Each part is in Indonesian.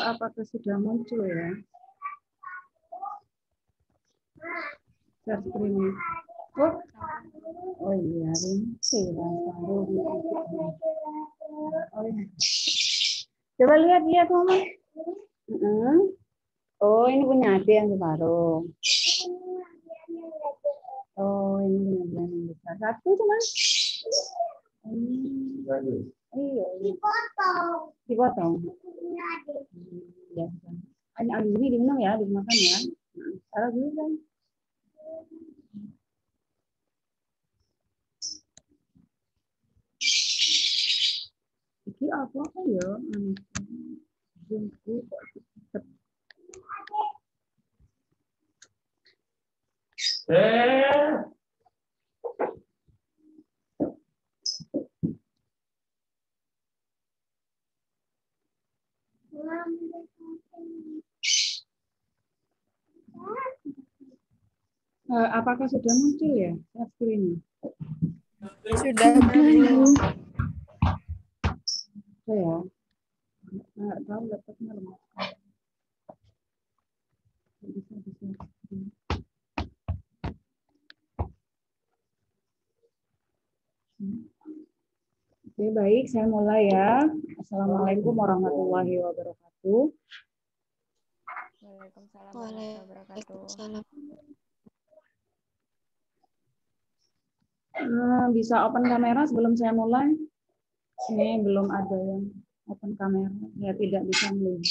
Apakah sudah muncul ya? Share screen. Oh iya, ini baru. Oh iya. Coba lihat Mama. Oh ini punya adik yang baru. Oh ini punya yang besar. Satu cuma. Iya. Dipotong. Ya. Abis ini diminum ya, dimakan ya. Taruh dulu kan. Iki apa ya? Jumpu kok tetep. Apakah sudah muncul ya screen-nya? Sudah, Bu. Ya. Nggak tahu laptopnya lemah. Bisa. Oke, baik, saya mulai ya. Assalamualaikum warahmatullahi wabarakatuh. Waalaikumsalam warahmatullahi wabarakatuh. Bisa open kamera sebelum saya mulai? Ini belum ada yang open kamera. Ya tidak bisa melihat.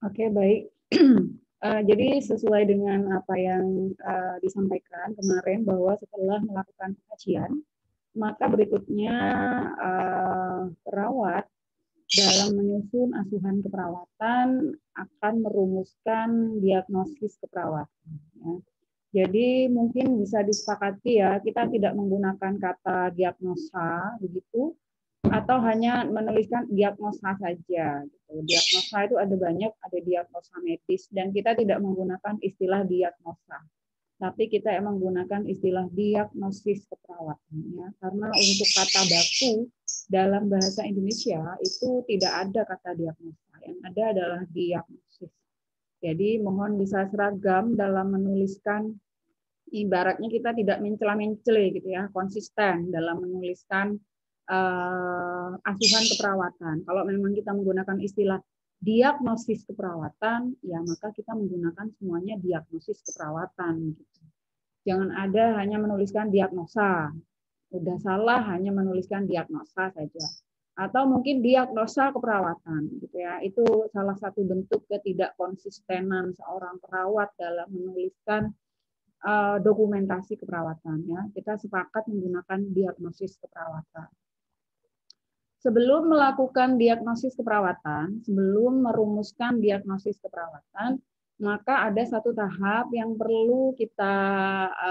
Oke, baik. Jadi sesuai dengan apa yang disampaikan kemarin bahwa setelah melakukan kajian, maka berikutnya perawat dalam menyusun asuhan keperawatan akan merumuskan diagnosis keperawatan. Ya. Jadi mungkin bisa disepakati ya, kita tidak menggunakan kata diagnosa begitu, atau hanya menuliskan diagnosa saja. Gitu. Diagnosa itu ada banyak, ada diagnosa medis, dan kita tidak menggunakan istilah diagnosa, tapi kita menggunakan istilah diagnosis keperawatan. Ya. Karena untuk kata baku dalam bahasa Indonesia itu tidak ada kata diagnosa, yang ada adalah diagnosis. Jadi mohon bisa seragam dalam menuliskan, ibaratnya kita tidak mencela-mencela gitu ya, konsisten dalam menuliskan asuhan keperawatan. Kalau memang kita menggunakan istilah diagnosis keperawatan, ya maka kita menggunakan semuanya diagnosis keperawatan. Gitu. Jangan ada hanya menuliskan diagnosa. Udah salah hanya menuliskan diagnosa saja. Atau mungkin diagnosa keperawatan. Gitu ya. Itu salah satu bentuk ketidakkonsistenan seorang perawat dalam menuliskan dokumentasi keperawatan. Ya. Kita sepakat menggunakan diagnosis keperawatan. Sebelum melakukan diagnosis keperawatan, sebelum merumuskan diagnosis keperawatan, maka ada satu tahap yang perlu kita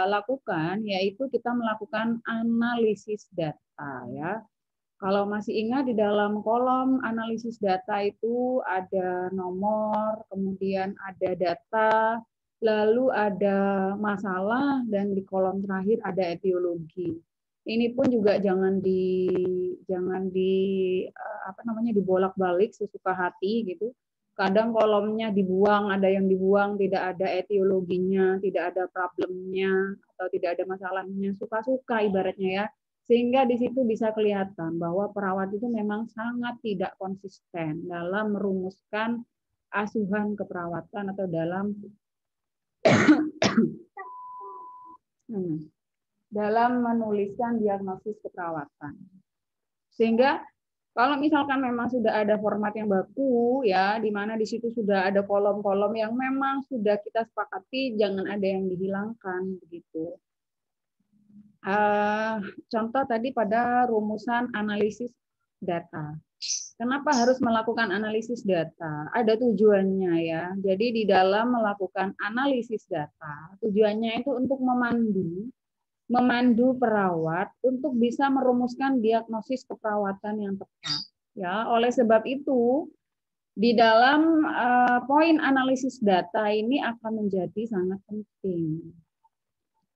lakukan, yaitu kita melakukan analisis data. Ya. Kalau masih ingat di dalam kolom analisis data itu ada nomor, kemudian ada data, lalu ada masalah, dan di kolom terakhir ada etiologi. Ini pun juga jangan dibolak-balik sesuka hati gitu. Kadang kolomnya dibuang, ada yang dibuang, tidak ada etiologinya, tidak ada problemnya, atau tidak ada masalahnya, suka-suka ibaratnya ya. Sehingga di situ bisa kelihatan bahwa perawat itu memang sangat tidak konsisten dalam merumuskan asuhan keperawatan atau dalam menuliskan diagnosis keperawatan. Sehingga kalau misalkan memang sudah ada format yang baku ya, di mana di situ sudah ada kolom-kolom yang memang sudah kita sepakati, jangan ada yang dihilangkan begitu. Contoh tadi pada rumusan analisis data. Kenapa harus melakukan analisis data? Ada tujuannya ya. Jadi di dalam melakukan analisis data, tujuannya itu untuk memandu perawat untuk bisa merumuskan diagnosis keperawatan yang tepat. Ya, oleh sebab itu di dalam poin analisis data ini akan menjadi sangat penting.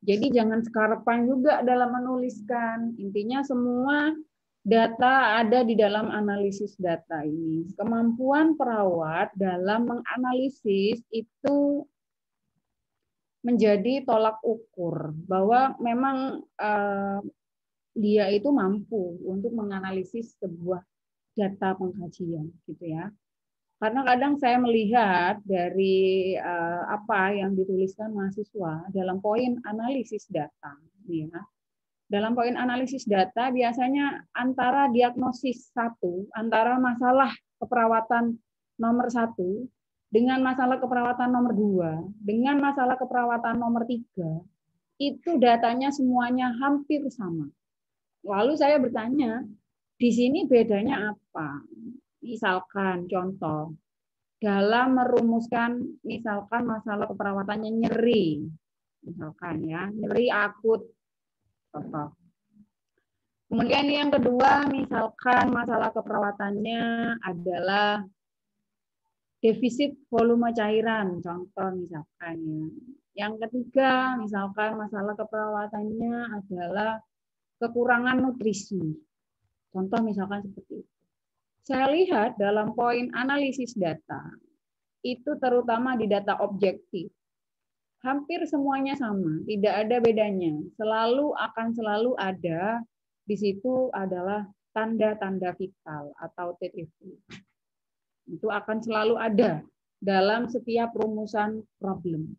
Jadi jangan sekarepan juga dalam menuliskan. Intinya semua data ada di dalam analisis data ini. Kemampuan perawat dalam menganalisis itu menjadi tolak ukur bahwa memang dia itu mampu untuk menganalisis sebuah data pengkajian, gitu ya. Karena kadang saya melihat dari apa yang dituliskan mahasiswa dalam poin analisis data, ya. Dalam poin analisis data biasanya antara diagnosis antara masalah keperawatan nomor 1 dengan masalah keperawatan nomor 2 dengan masalah keperawatan nomor 3 itu datanya semuanya hampir sama. Lalu saya bertanya, di sini bedanya apa? Misalkan contoh, dalam merumuskan misalkan masalah keperawatannya nyeri, misalkan ya, nyeri akut, contoh. Kemudian yang kedua, misalkan masalah keperawatannya adalah defisit volume cairan, contoh misalkan ya. Yang ketiga, misalkan masalah keperawatannya adalah kekurangan nutrisi, contoh misalkan seperti itu. Saya lihat dalam poin analisis data, itu terutama di data objektif, hampir semuanya sama, tidak ada bedanya. Akan selalu ada di situ adalah tanda-tanda vital atau TTV. Itu akan selalu ada dalam setiap rumusan problem.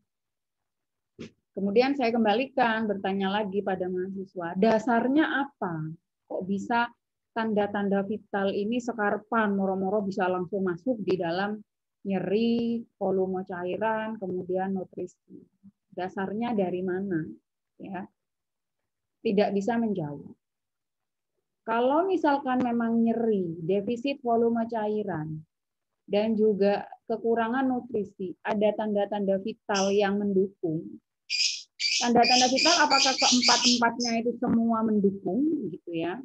Kemudian saya kembalikan, bertanya lagi pada mahasiswa, dasarnya apa? Kok bisa tanda-tanda vital ini sekarepan, moro-moro bisa langsung masuk di dalam nyeri, volume cairan, kemudian nutrisi. Dasarnya dari mana? Ya, tidak bisa menjawab. Kalau misalkan memang nyeri, defisit volume cairan, dan juga kekurangan nutrisi, ada tanda-tanda vital yang mendukung. Tanda-tanda vital apakah keempat-empatnya itu semua mendukung, gitu ya?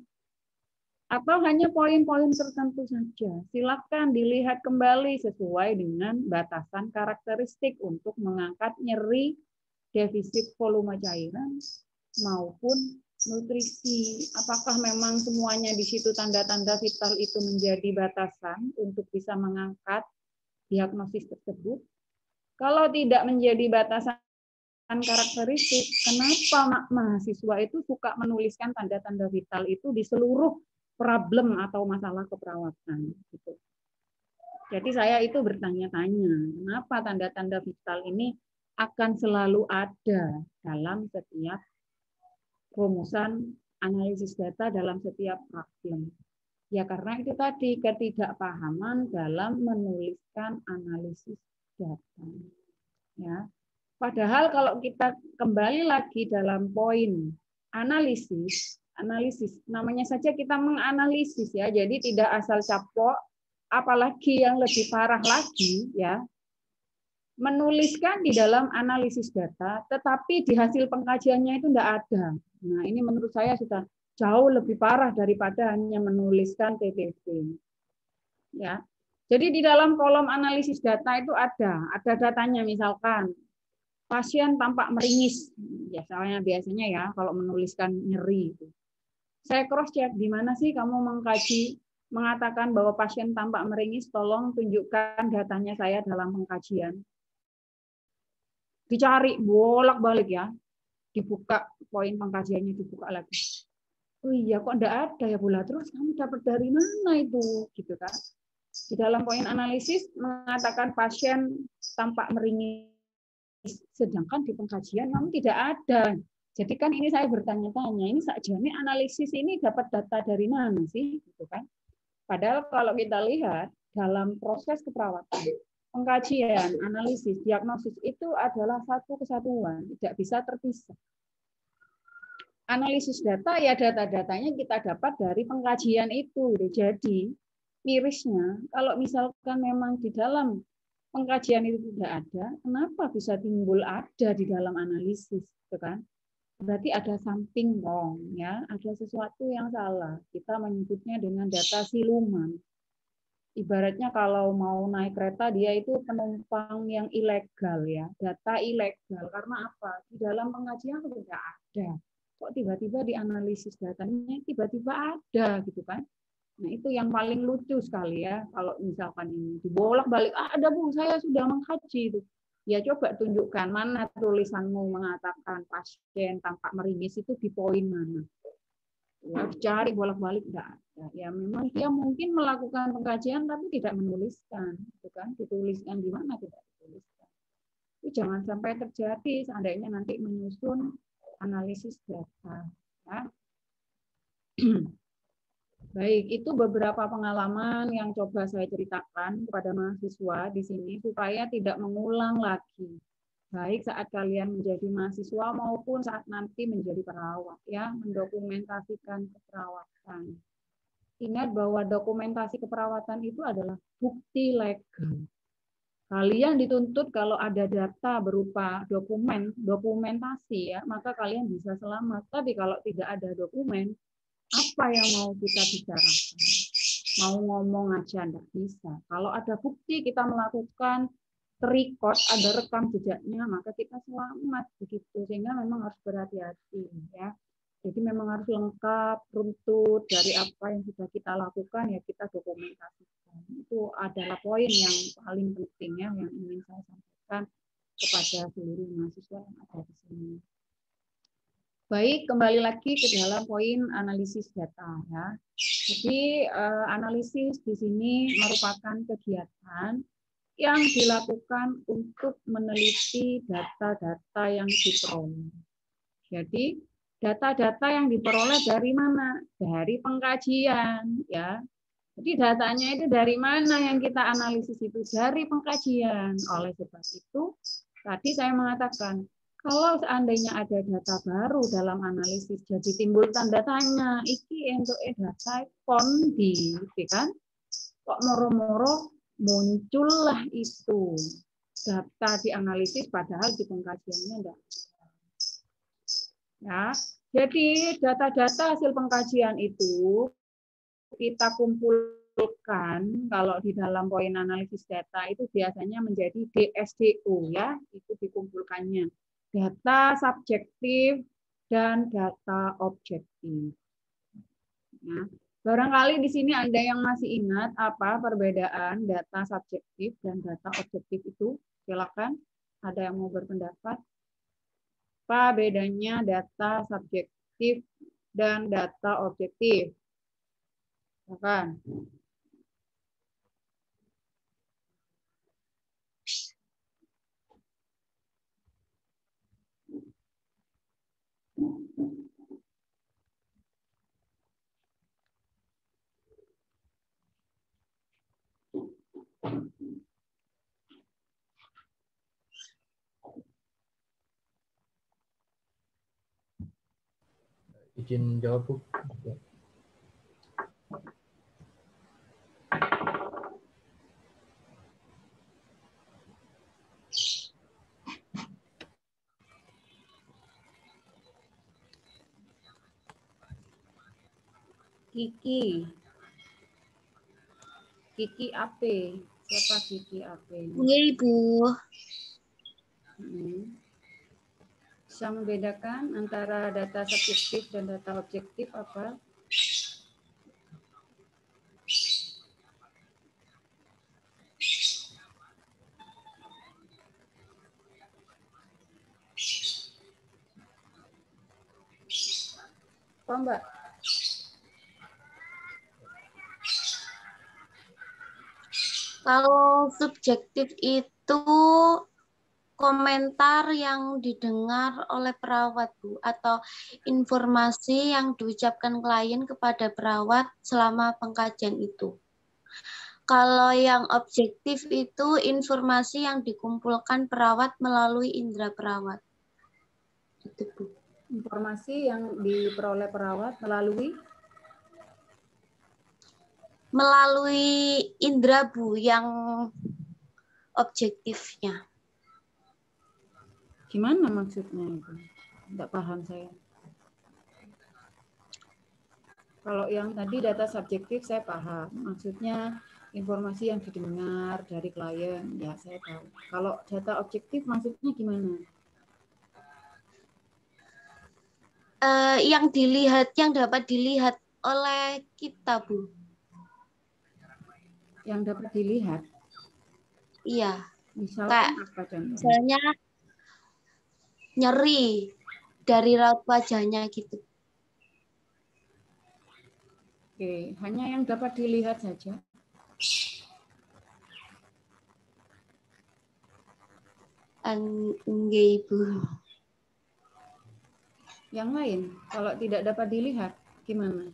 Atau hanya poin-poin tertentu saja. Silakan dilihat kembali sesuai dengan batasan karakteristik untuk mengangkat nyeri, defisit volume cairan, maupun nutrisi. Apakah memang semuanya di situ tanda-tanda vital itu menjadi batasan untuk bisa mengangkat diagnosis tersebut? Kalau tidak menjadi batasan karakteristik, kenapa mahasiswa itu suka menuliskan tanda-tanda vital itu di seluruh problem atau masalah keperawatan gitu. Jadi saya itu bertanya-tanya, kenapa tanda-tanda vital ini akan selalu ada dalam setiap rumusan analisis data dalam setiap problem. Ya karena itu tadi ketidakpahaman dalam menuliskan analisis data. Ya. Padahal kalau kita kembali lagi dalam poin analisis namanya saja kita menganalisis ya, jadi tidak asal caplok, apalagi yang lebih parah lagi ya, menuliskan di dalam analisis data, tetapi di hasil pengkajiannya itu tidak ada. Nah ini menurut saya sudah jauh lebih parah daripada hanya menuliskan TTV. Ya, jadi di dalam kolom analisis data itu ada datanya, misalkan pasien tampak meringis, biasanya ya kalau menuliskan nyeri itu. Saya cross check, di mana sih kamu mengatakan bahwa pasien tampak meringis, tolong tunjukkan datanya saya dalam pengkajian. Dicari bolak-balik ya. dibuka poin pengkajiannya, dibuka lagi. Oh iya, kok enggak ada ya Bula? Terus kamu dapat dari mana itu? Gitu kan. Di dalam poin analisis mengatakan pasien tampak meringis, sedangkan di pengkajian kamu tidak ada. Jadi kan ini saya bertanya-tanya, ini sakjane analisis ini dapat data dari mana sih? Gitu kan. Padahal kalau kita lihat dalam proses keperawatan, pengkajian, analisis, diagnosis itu adalah satu kesatuan, tidak bisa terpisah. Analisis data ya data-datanya kita dapat dari pengkajian itu. Jadi mirisnya kalau misalkan memang di dalam pengkajian itu tidak ada, kenapa bisa timbul ada di dalam analisis, gitu kan? Berarti ada something wrong, ya, ada sesuatu yang salah. Kita menyebutnya dengan data siluman. Ibaratnya kalau mau naik kereta dia itu penumpang yang ilegal, ya, data ilegal. Karena apa? Di dalam pengajian tidak ada. Kok tiba-tiba dianalisis datanya tiba-tiba ada, gitu kan? Nah, itu yang paling lucu sekali ya, kalau misalkan ini dibolak-balik, ada Bu, saya sudah mengkaji itu. Ya coba tunjukkan mana tulisanmu mengatakan pasien tampak meringis itu di poin mana. Ya, dicari bolak-balik tidak ada. Ya memang dia mungkin melakukan pengkajian tapi tidak menuliskan, gitu kan? Dituliskan di mana tidak dituliskan. Itu jangan sampai terjadi seandainya nanti menyusun analisis data. Ya. Baik, itu beberapa pengalaman yang coba saya ceritakan kepada mahasiswa di sini supaya tidak mengulang lagi. Baik saat kalian menjadi mahasiswa maupun saat nanti menjadi perawat, ya, mendokumentasikan keperawatan. Ingat bahwa dokumentasi keperawatan itu adalah bukti legal. Kalian dituntut kalau ada data berupa dokumentasi, ya, maka kalian bisa selamat. Tapi kalau tidak ada dokumen, apa yang mau kita bicarakan? Mau ngomong aja enggak bisa. Kalau ada bukti kita melakukan record, ada rekam jejaknya, maka kita selamat begitu. Sehingga memang harus berhati-hati, ya. Jadi memang harus lengkap, runtut dari apa yang sudah kita lakukan, ya kita dokumentasikan. Itu adalah poin yang paling penting, ya, yang ingin saya sampaikan kepada seluruh mahasiswa yang ada di sini. Baik, kembali lagi ke dalam poin analisis data, ya. Jadi analisis di sini merupakan kegiatan yang dilakukan untuk meneliti data-data yang diperoleh. Jadi data-data yang diperoleh dari mana? Dari pengkajian, ya. Jadi datanya itu dari mana yang kita analisis itu? Dari pengkajian. Oleh sebab itu, tadi saya mengatakan, kalau seandainya ada data baru dalam analisis, jadi timbul tanda tanya, iki untuk data kondi, kan? Kok moro-moro muncullah itu data dianalisis padahal di pengkajiannya enggak. Ya, jadi data-data hasil pengkajian itu kita kumpulkan kalau di dalam poin analisis data itu biasanya menjadi DSDO, ya, itu dikumpulkannya data subjektif dan data objektif. Ya. Barangkali di sini ada yang masih ingat apa perbedaan data subjektif dan data objektif itu? Silakan, ada yang mau berpendapat? Apa bedanya data subjektif dan data objektif? Silakan. Izin jawab, Bu. Kiki Ape. Siapa Kiki Ape? Iya, Ibu. Bisa membedakan antara data subjektif dan data objektif apa? apa, Mbak? Kalau subjektif itu komentar yang didengar oleh perawat, Bu, atau informasi yang diucapkan klien kepada perawat selama pengkajian itu. Kalau yang objektif itu informasi yang dikumpulkan perawat melalui indera perawat. Itu, Bu. Informasi yang diperoleh perawat melalui indera, Bu, yang objektifnya. gimana maksudnya itu? Tidak paham saya. Kalau yang tadi data subjektif saya paham. Maksudnya informasi yang didengar dari klien, ya saya tahu. Kalau data objektif maksudnya gimana? Yang dapat dilihat oleh kita, Bu. Yang dapat dilihat? Iya. Misalkan apa contohnya? Misalnya nyeri dari raut wajahnya gitu. Oke, hanya yang dapat dilihat saja. Enggak, Ibu. Yang lain, kalau tidak dapat dilihat, gimana?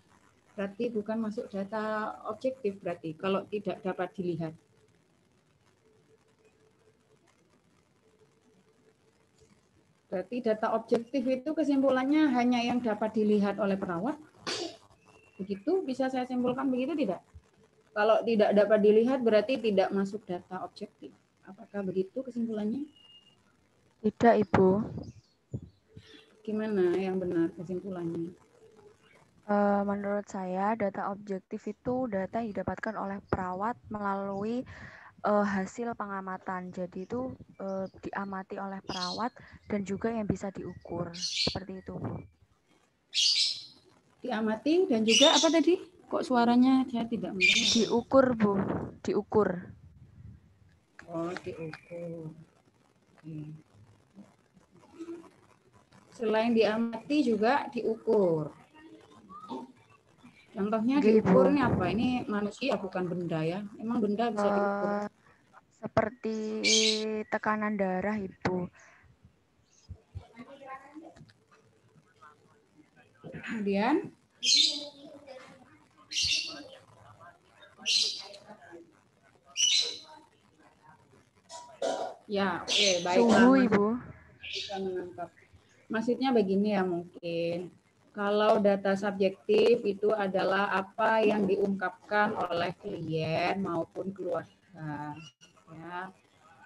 Berarti bukan masuk data objektif berarti, kalau tidak dapat dilihat. Berarti data objektif itu kesimpulannya hanya yang dapat dilihat oleh perawat. Begitu bisa saya simpulkan begitu tidak? Kalau tidak dapat dilihat berarti tidak masuk data objektif. Apakah begitu kesimpulannya? Tidak, Ibu. Gimana yang benar kesimpulannya? Menurut saya, data objektif itu data yang didapatkan oleh perawat melalui hasil pengamatan. Jadi itu diamati oleh perawat dan juga yang bisa diukur. Seperti itu, Bu. Diamati dan juga apa tadi? Kok suaranya saya tidak mendengar? Diukur, Bu. Diukur. Oh, diukur. Selain diamati juga diukur. Contohnya diukurnya apa? Ini manusia bukan benda ya. Emang benda bisa diukur? Seperti tekanan darah, Ibu. Kemudian ya, oke, baiklah. Suhu, Ibu. Bisa menangkap. Maksudnya begini ya mungkin. Kalau data subjektif itu adalah apa yang diungkapkan oleh klien maupun keluarga. Ya.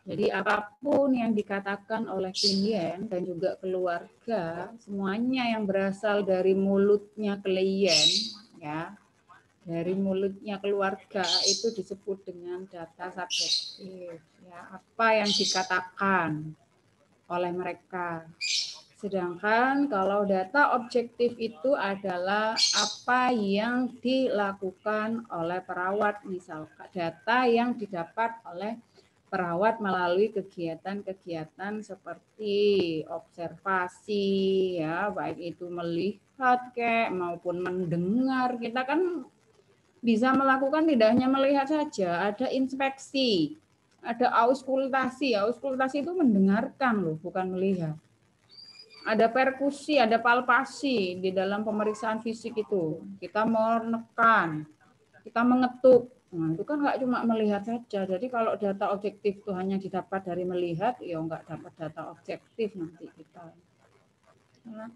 Jadi apapun yang dikatakan oleh klien dan juga keluarga, semuanya yang berasal dari mulutnya klien, ya, dari mulutnya keluarga itu disebut dengan data subjektif. Ya, apa yang dikatakan oleh mereka. Sedangkan kalau data objektif itu adalah apa yang dilakukan oleh perawat, misalkan data yang didapat oleh perawat melalui kegiatan-kegiatan seperti observasi, ya, baik itu melihat maupun mendengar. Kita kan bisa melakukan tidak hanya melihat saja, ada inspeksi, ada auskultasi. Auskultasi itu mendengarkan loh, bukan melihat. Ada perkusi, ada palpasi di dalam pemeriksaan fisik itu. Kita menekan, kita mengetuk. Nah, itu kan nggak cuma melihat saja. Jadi kalau data objektif itu hanya didapat dari melihat, ya nggak dapat data objektif nanti kita. Nah,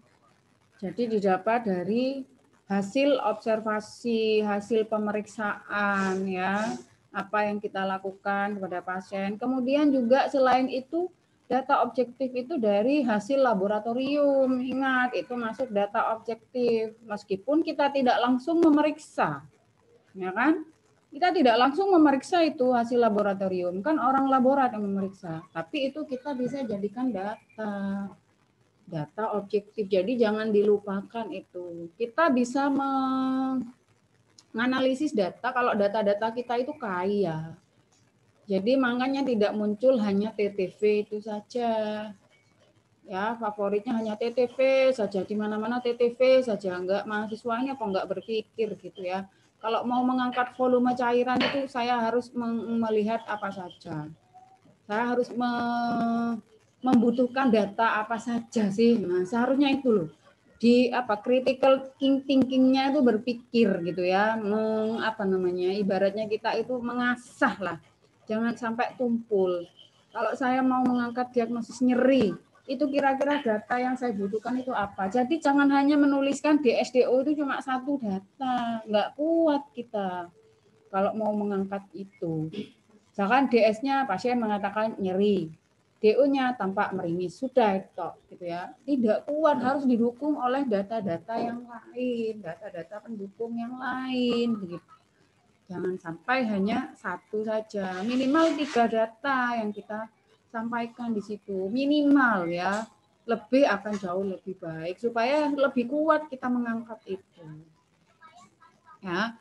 jadi didapat dari hasil observasi, hasil pemeriksaan, ya, apa yang kita lakukan kepada pasien. Kemudian juga selain itu data objektif itu dari hasil laboratorium. Ingat, itu masuk data objektif. Meskipun kita tidak langsung memeriksa. Ya kan? Kita tidak langsung memeriksa itu hasil laboratorium. Kan orang laborat yang memeriksa. Tapi itu kita bisa jadikan data. Data objektif. Jadi jangan dilupakan itu. Kita bisa menganalisis data kalau data-data kita itu kaya. Jadi makanya tidak muncul hanya TTV itu saja. Ya, favoritnya hanya TTV saja, di mana-mana TTV saja, enggak mahasiswanya kok enggak berpikir gitu ya. Kalau mau mengangkat volume cairan itu saya harus melihat apa saja. Saya harus membutuhkan data apa saja sih. Nah, seharusnya itu loh. Di apa critical thinking-nya itu berpikir gitu ya. Apa namanya? Ibaratnya kita itu mengasah lah. Jangan sampai tumpul. Kalau saya mau mengangkat diagnosis nyeri, itu kira-kira data yang saya butuhkan itu apa. Jadi jangan hanya menuliskan di SDO itu cuma satu data, nggak kuat kita kalau mau mengangkat itu. Misalkan DS-nya pasien mengatakan nyeri, DO-nya tampak meringis, sudah itu gitu ya. Tidak kuat, harus didukung oleh data-data yang lain, data-data pendukung yang lain begitu. Jangan sampai hanya satu saja, minimal 3 data yang kita sampaikan di situ, minimal ya, lebih akan jauh lebih baik supaya lebih kuat kita mengangkat itu. Ya,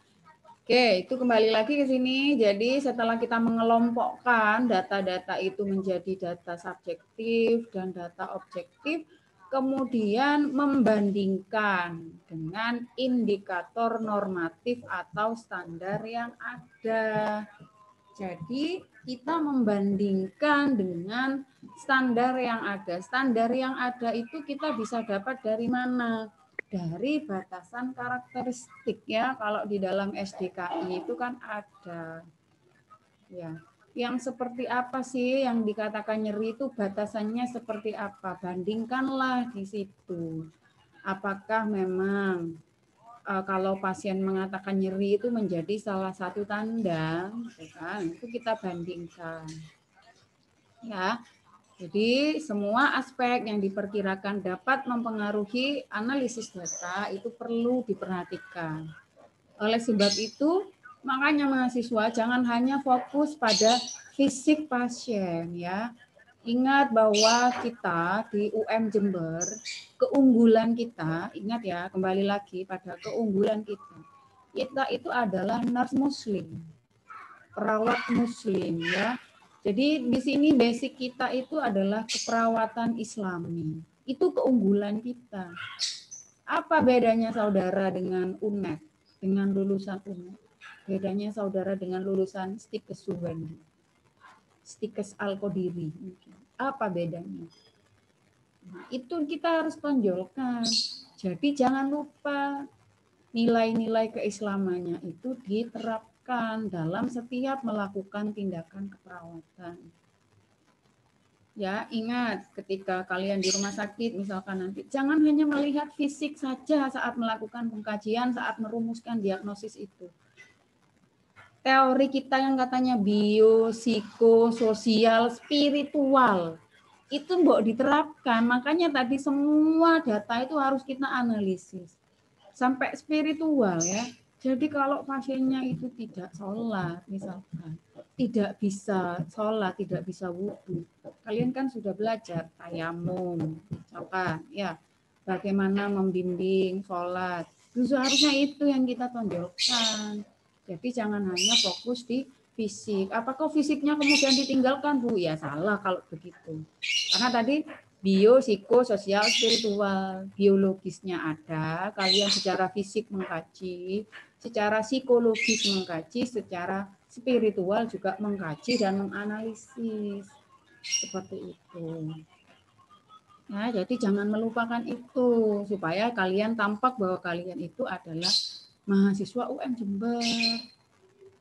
oke, itu kembali lagi ke sini. Jadi setelah kita mengelompokkan data-data itu menjadi data subjektif dan data objektif, kemudian membandingkan dengan indikator normatif atau standar yang ada. Jadi kita membandingkan dengan standar yang ada. Standar yang ada itu kita bisa dapat dari mana? Dari batasan karakteristik ya. Kalau di dalam SDKI itu kan ada. Ya. Yang seperti apa sih yang dikatakan nyeri itu batasannya seperti apa? Bandingkanlah di situ. Apakah memang kalau pasien mengatakan nyeri itu menjadi salah satu tanda, kan? Itu kita bandingkan. Ya. Jadi semua aspek yang diperkirakan dapat mempengaruhi analisis data itu perlu diperhatikan. Oleh sebab itu, makanya mahasiswa jangan hanya fokus pada fisik pasien ya. Ingat bahwa kita di UM Jember, keunggulan kita, ingat ya, kembali lagi pada keunggulan kita. Kita itu adalah nurse muslim, perawat muslim ya. Jadi di sini basic kita itu adalah keperawatan Islami. Itu keunggulan kita. Apa bedanya saudara dengan UNED, dengan lulusan UNED? Bedanya saudara dengan lulusan Stikes Suwendi, Stikes Al-Qodiri. Apa bedanya? Nah, itu kita harus tonjolkan. Jadi jangan lupa nilai-nilai keislamannya itu diterapkan dalam setiap melakukan tindakan keperawatan. Ya, ingat ketika kalian di rumah sakit misalkan nanti, jangan hanya melihat fisik saja saat melakukan pengkajian, saat merumuskan diagnosis itu. Teori kita yang katanya bio, psikososial, spiritual, itu mbok diterapkan. Makanya tadi semua data itu harus kita analisis. Sampai spiritual ya. Jadi kalau pasiennya itu tidak sholat misalkan, tidak bisa sholat, tidak bisa wudhu, kalian kan sudah belajar tayamum, misalkan ya, bagaimana membimbing sholat. Seharusnya itu yang kita tonjolkan. Jadi jangan hanya fokus di fisik. Apakah fisiknya kemudian ditinggalkan, Bu? Ya salah kalau begitu. Karena tadi bio, psikososial, spiritual, biologisnya ada, kalian secara fisik mengkaji, secara psikologis mengkaji, secara spiritual juga mengkaji dan menganalisis. Seperti itu. Nah, jadi jangan melupakan itu, supaya kalian tampak bahwa kalian itu adalah mahasiswa UM Jember.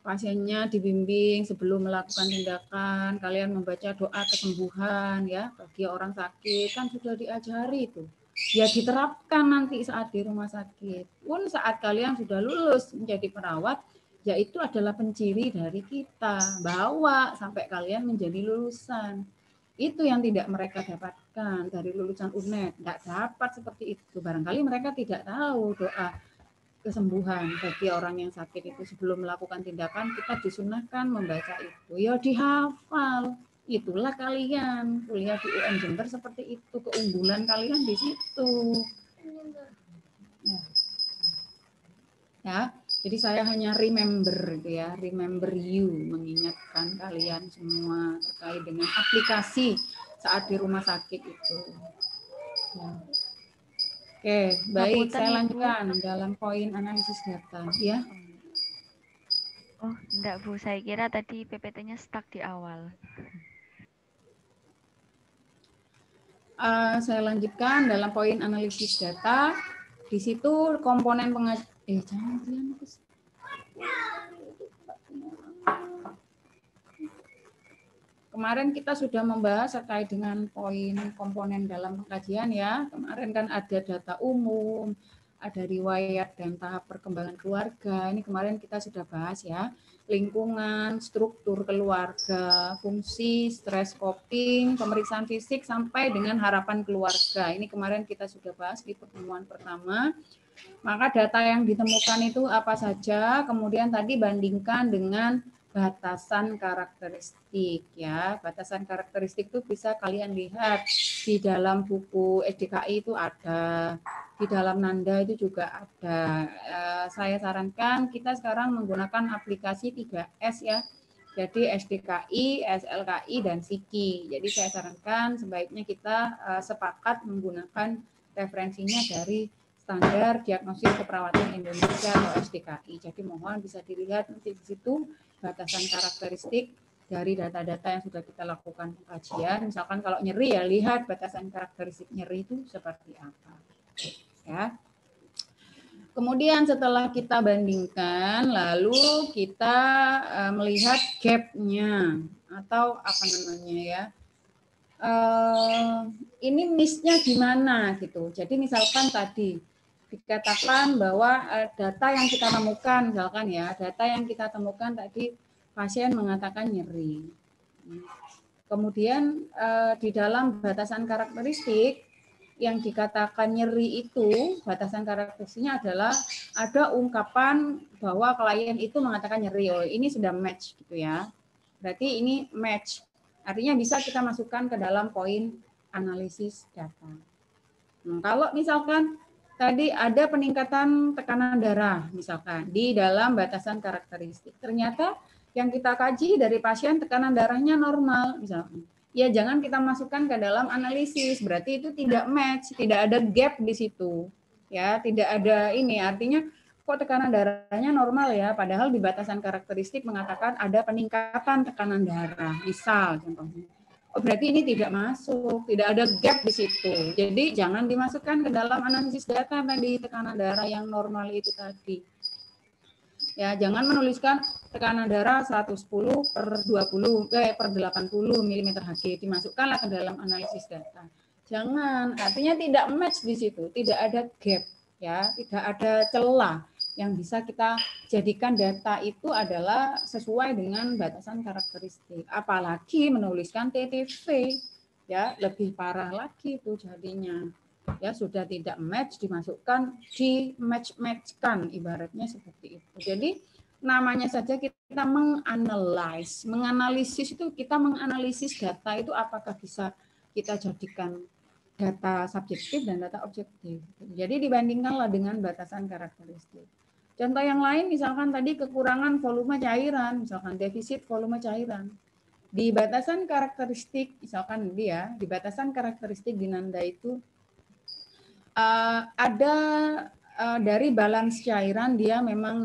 Pasiennya dibimbing sebelum melakukan tindakan, kalian membaca doa kesembuhan ya bagi orang sakit, kan sudah diajari itu. Ya diterapkan nanti saat di rumah sakit. Pun saat kalian sudah lulus menjadi perawat, ya itu adalah penciri dari kita, bawa sampai kalian menjadi lulusan. Itu yang tidak mereka dapatkan dari lulusan UNED, tidak dapat seperti itu. Barangkali mereka tidak tahu doa kesembuhan bagi orang yang sakit itu sebelum melakukan tindakan kita disunahkan membaca itu. Ya dihafal. Itulah kalian kuliah di UM Jember seperti itu, keunggulan kalian di situ. Ya, jadi saya hanya remember gitu ya, remember you, mengingatkan kalian semua terkait dengan aplikasi saat di rumah sakit itu. Ya. Oke, baik. Ngapunten, Saya Ibu. lanjutkan dalam poin analisis data. Ya. Oh, enggak Bu, saya kira tadi PPT-nya stuck di awal. Saya lanjutkan dalam poin analisis data. Di situ komponen Kemarin kita sudah membahas terkait dengan poin komponen dalam pengkajian ya. Kemarin kan ada data umum, ada riwayat dan tahap perkembangan keluarga. Ini kemarin kita sudah bahas ya. Lingkungan, struktur keluarga, fungsi, stres coping, pemeriksaan fisik sampai dengan harapan keluarga. Ini kemarin kita sudah bahas di pertemuan pertama. Maka data yang ditemukan itu apa saja, kemudian tadi bandingkan dengan batasan karakteristik ya. Batasan karakteristik itu bisa kalian lihat di dalam buku SDKI itu ada, di dalam Nanda itu juga ada. Saya sarankan kita sekarang menggunakan aplikasi 3S ya. Jadi SDKI, SLKI, dan SIKI. Jadi saya sarankan sebaiknya kita sepakat menggunakan referensinya dari Standar Diagnosis Keperawatan Indonesia atau SDKI. Jadi mohon bisa dilihat nanti di situ batasan karakteristik dari data-data yang sudah kita lakukan pengkajian. Misalkan kalau nyeri ya lihat batasan karakteristik nyeri itu seperti apa. Ya. Kemudian setelah kita bandingkan, lalu kita melihat gap-nya atau apa namanya ya. Ini miss-nya gimana gitu. Jadi misalkan tadi dikatakan bahwa data yang kita temukan, misalkan ya, data yang kita temukan tadi pasien mengatakan nyeri. Kemudian di dalam batasan karakteristik yang dikatakan nyeri itu, batasan karakteristiknya adalah ada ungkapan bahwa klien itu mengatakan nyeri. Oh, ini sudah match gitu ya. Berarti ini match. Artinya bisa kita masukkan ke dalam poin analisis data. Nah, kalau misalkan tadi ada peningkatan tekanan darah misalkan di dalam batasan karakteristik. Ternyata yang kita kaji dari pasien tekanan darahnya normal misalkan. Ya jangan kita masukkan ke dalam analisis, berarti itu tidak match, tidak ada gap di situ. Ya, tidak ada ini artinya kok tekanan darahnya normal ya, padahal di batasan karakteristik mengatakan ada peningkatan tekanan darah. Misal contohnya. Oh, berarti ini tidak masuk, tidak ada gap di situ. Jadi jangan dimasukkan ke dalam analisis data tadi tekanan darah yang normal itu tadi. Ya, jangan menuliskan tekanan darah 110 per 80 per 80 mm Hg dimasukkanlah ke dalam analisis data. Jangan, artinya tidak match di situ, tidak ada gap ya, tidak ada celah yang bisa kita jadikan data itu adalah sesuai dengan batasan karakteristik. Apalagi menuliskan TTV ya, lebih parah lagi itu jadinya. Ya sudah tidak match dimasukkan di match-matchkan ibaratnya seperti itu. Jadi namanya saja kita menganalisis itu kita menganalisis data itu apakah bisa kita jadikan data subjektif dan data objektif. Jadi dibandingkanlah dengan batasan karakteristik. Contoh yang lain misalkan tadi kekurangan volume cairan, misalkan defisit volume cairan. Di batasan karakteristik misalkan dia di batasan karakteristik di Nanda itu ada dari balance cairan dia memang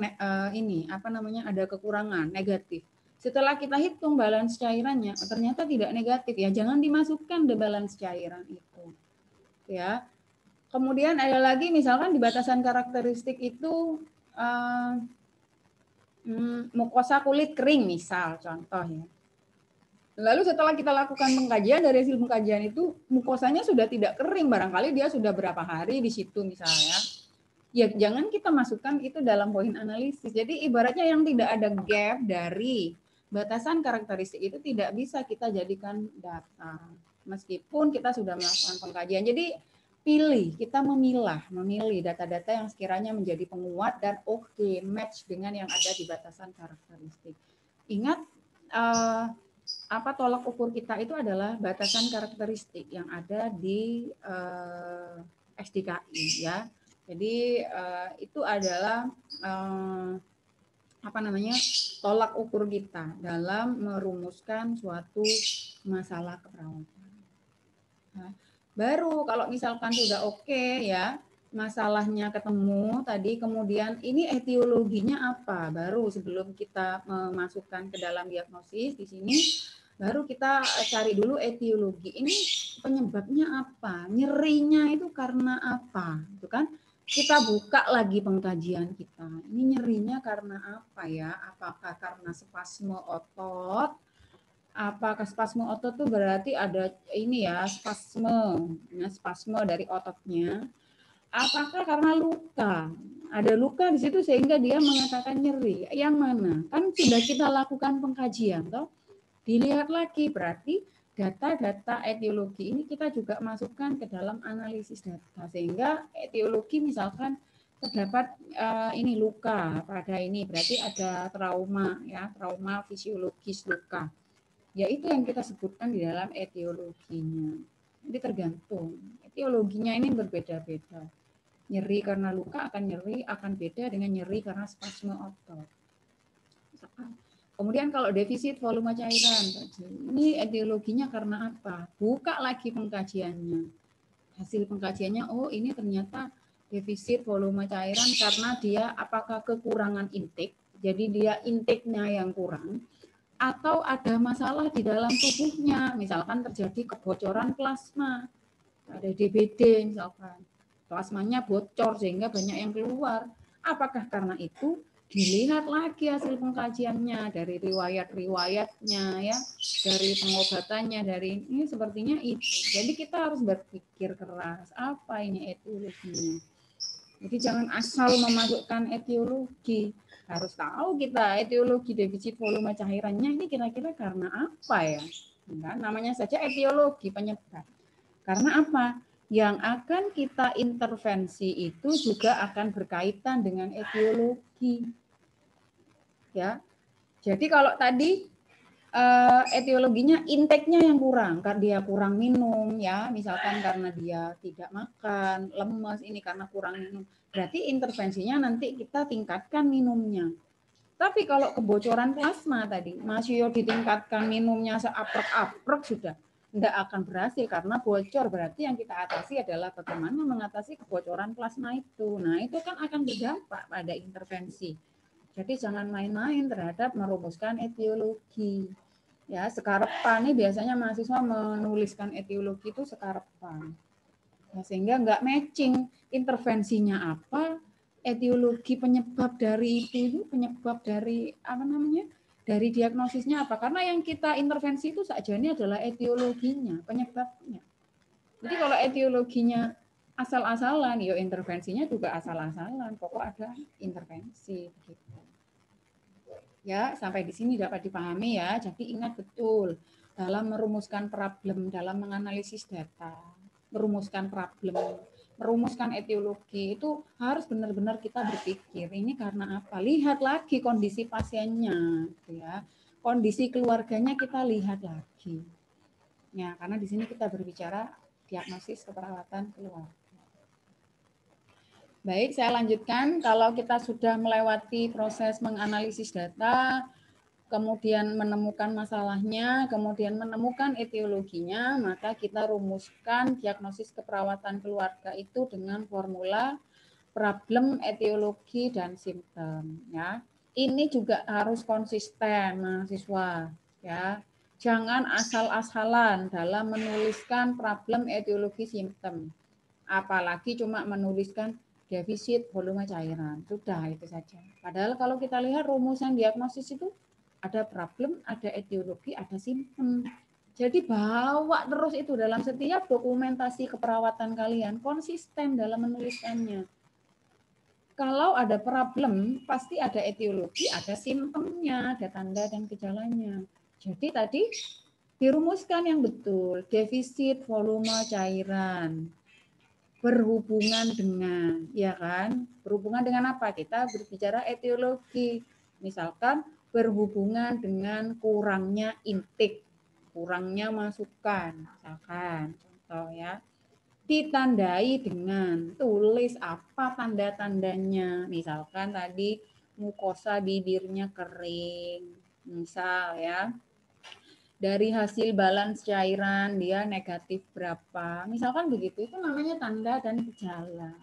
ini apa namanya ada kekurangan negatif. Setelah kita hitung balance cairannya ternyata tidak negatif ya jangan dimasukkan di balance cairan itu ya. Kemudian ada lagi misalkan di batasan karakteristik itu mukosa kulit kering misal contoh ya. Lalu setelah kita lakukan pengkajian, dari hasil pengkajian itu mukosanya sudah tidak kering, barangkali dia sudah berapa hari di situ misalnya. Ya jangan kita masukkan itu dalam poin analisis. Jadi ibaratnya yang tidak ada gap dari batasan karakteristik itu tidak bisa kita jadikan data. Meskipun kita sudah melakukan pengkajian. Jadi kita memilih data-data yang sekiranya menjadi penguat dan oke, match dengan yang ada di batasan karakteristik. Ingat, apa tolak ukur kita itu adalah batasan karakteristik yang ada di SDKI ya. Jadi itu adalah apa namanya tolak ukur kita dalam merumuskan suatu masalah keperawatan. Nah, Baru kalau misalkan sudah oke ya, masalahnya ketemu tadi, kemudian ini etiologinya apa, baru sebelum kita memasukkan ke dalam diagnosis di sini, baru kita cari dulu etiologi. Ini penyebabnya apa, nyerinya itu karena apa, itu kan? Kita buka lagi pengkajian kita. Ini nyerinya karena apa ya? Apakah karena spasme otot? Apakah spasme otot itu berarti ada ini ya, spasme dari ototnya? Apakah karena luka? Ada luka di situ sehingga dia mengatakan nyeri. Yang mana? Kan sudah kita lakukan pengkajian, toh? Dilihat lagi, berarti data-data etiologi ini kita juga masukkan ke dalam analisis data, sehingga etiologi misalkan terdapat ini luka pada ini, berarti ada trauma ya, trauma fisiologis luka, yaitu yang kita sebutkan di dalam etiologinya. Jadi tergantung etiologinya ini berbeda-beda. Nyeri karena luka akan nyeri akan beda dengan nyeri karena spasme otot. Kemudian kalau defisit volume cairan, ini etiologinya karena apa? Buka lagi pengkajiannya. Hasil pengkajiannya, oh ini ternyata defisit volume cairan karena dia apakah kekurangan intake, jadi dia intake-nya yang kurang, atau ada masalah di dalam tubuhnya, misalkan terjadi kebocoran plasma, ada DBD misalkan, plasmanya bocor sehingga banyak yang keluar. Apakah karena itu? Dilihat lagi hasil pengkajiannya dari riwayat-riwayatnya ya, dari pengobatannya, dari ini sepertinya itu. Jadi kita harus berpikir keras, apa ini etiologinya. Jadi jangan asal memasukkan etiologi, harus tahu kita etiologi defisit volume cairannya ini kira-kira karena apa ya. Nah, namanya saja etiologi, penyebab. Karena apa? Yang akan kita intervensi itu juga akan berkaitan dengan etiologi. Ya. Jadi kalau tadi etiologinya intake-nya yang kurang, karena dia kurang minum ya, misalkan karena dia tidak makan, lemes, ini karena kurang minum. Berarti intervensinya nanti kita tingkatkan minumnya. Tapi kalau kebocoran plasma tadi, masih ditingkatkan minumnya seaprek-aprek sudah tidak akan berhasil karena bocor. Berarti yang kita atasi adalah bagaimana mengatasi kebocoran plasma itu. Nah, itu kan akan berdampak pada intervensi. Jadi jangan main-main terhadap merumuskan etiologi. Ya, sekarepan nih biasanya mahasiswa menuliskan etiologi itu sekarepan. Ya, sehingga nggak matching intervensinya apa, etiologi penyebab dari itu penyebab dari apa namanya? Dari diagnosisnya apa? Karena yang kita intervensi itu sakjane adalah etiologinya, penyebabnya. Jadi kalau etiologinya asal-asalan, ya intervensinya juga asal-asalan. Pokok ada intervensi gitu. Ya, sampai di sini dapat dipahami ya. Jadi ingat betul dalam merumuskan problem, dalam menganalisis data, merumuskan problem, merumuskan etiologi itu harus benar-benar kita berpikir ini karena apa? Lihat lagi kondisi pasiennya, gitu ya. Kondisi keluarganya kita lihat lagi. Ya, karena di sini kita berbicara diagnosis keperawatan keluarga. Baik, saya lanjutkan. Kalau kita sudah melewati proses menganalisis data, kemudian menemukan masalahnya, kemudian menemukan etiologinya, maka kita rumuskan diagnosis keperawatan keluarga itu dengan formula problem, etiologi, dan simptom. Ya, ini juga harus konsisten, mahasiswa. Ya, jangan asal-asalan dalam menuliskan problem, etiologi, simptom. Apalagi cuma menuliskan defisit volume cairan. Sudah itu saja. Padahal kalau kita lihat rumusan diagnosis itu ada problem, ada etiologi, ada simptom. Jadi bawa terus itu dalam setiap dokumentasi keperawatan kalian, konsisten dalam menuliskannya. Kalau ada problem, pasti ada etiologi, ada simptomnya, ada tanda dan gejalanya. Jadi tadi dirumuskan yang betul, defisit volume cairan. Berhubungan dengan, ya kan? Berhubungan dengan apa? Kita berbicara etiologi. Misalkan berhubungan dengan kurangnya intake, kurangnya masukan, misalkan contoh ya. Ditandai dengan tulis apa tanda-tandanya. Misalkan tadi mukosa bibirnya kering, misal ya. dari hasil balance cairan dia negatif berapa. Misalkan begitu, itu namanya tanda dan gejala.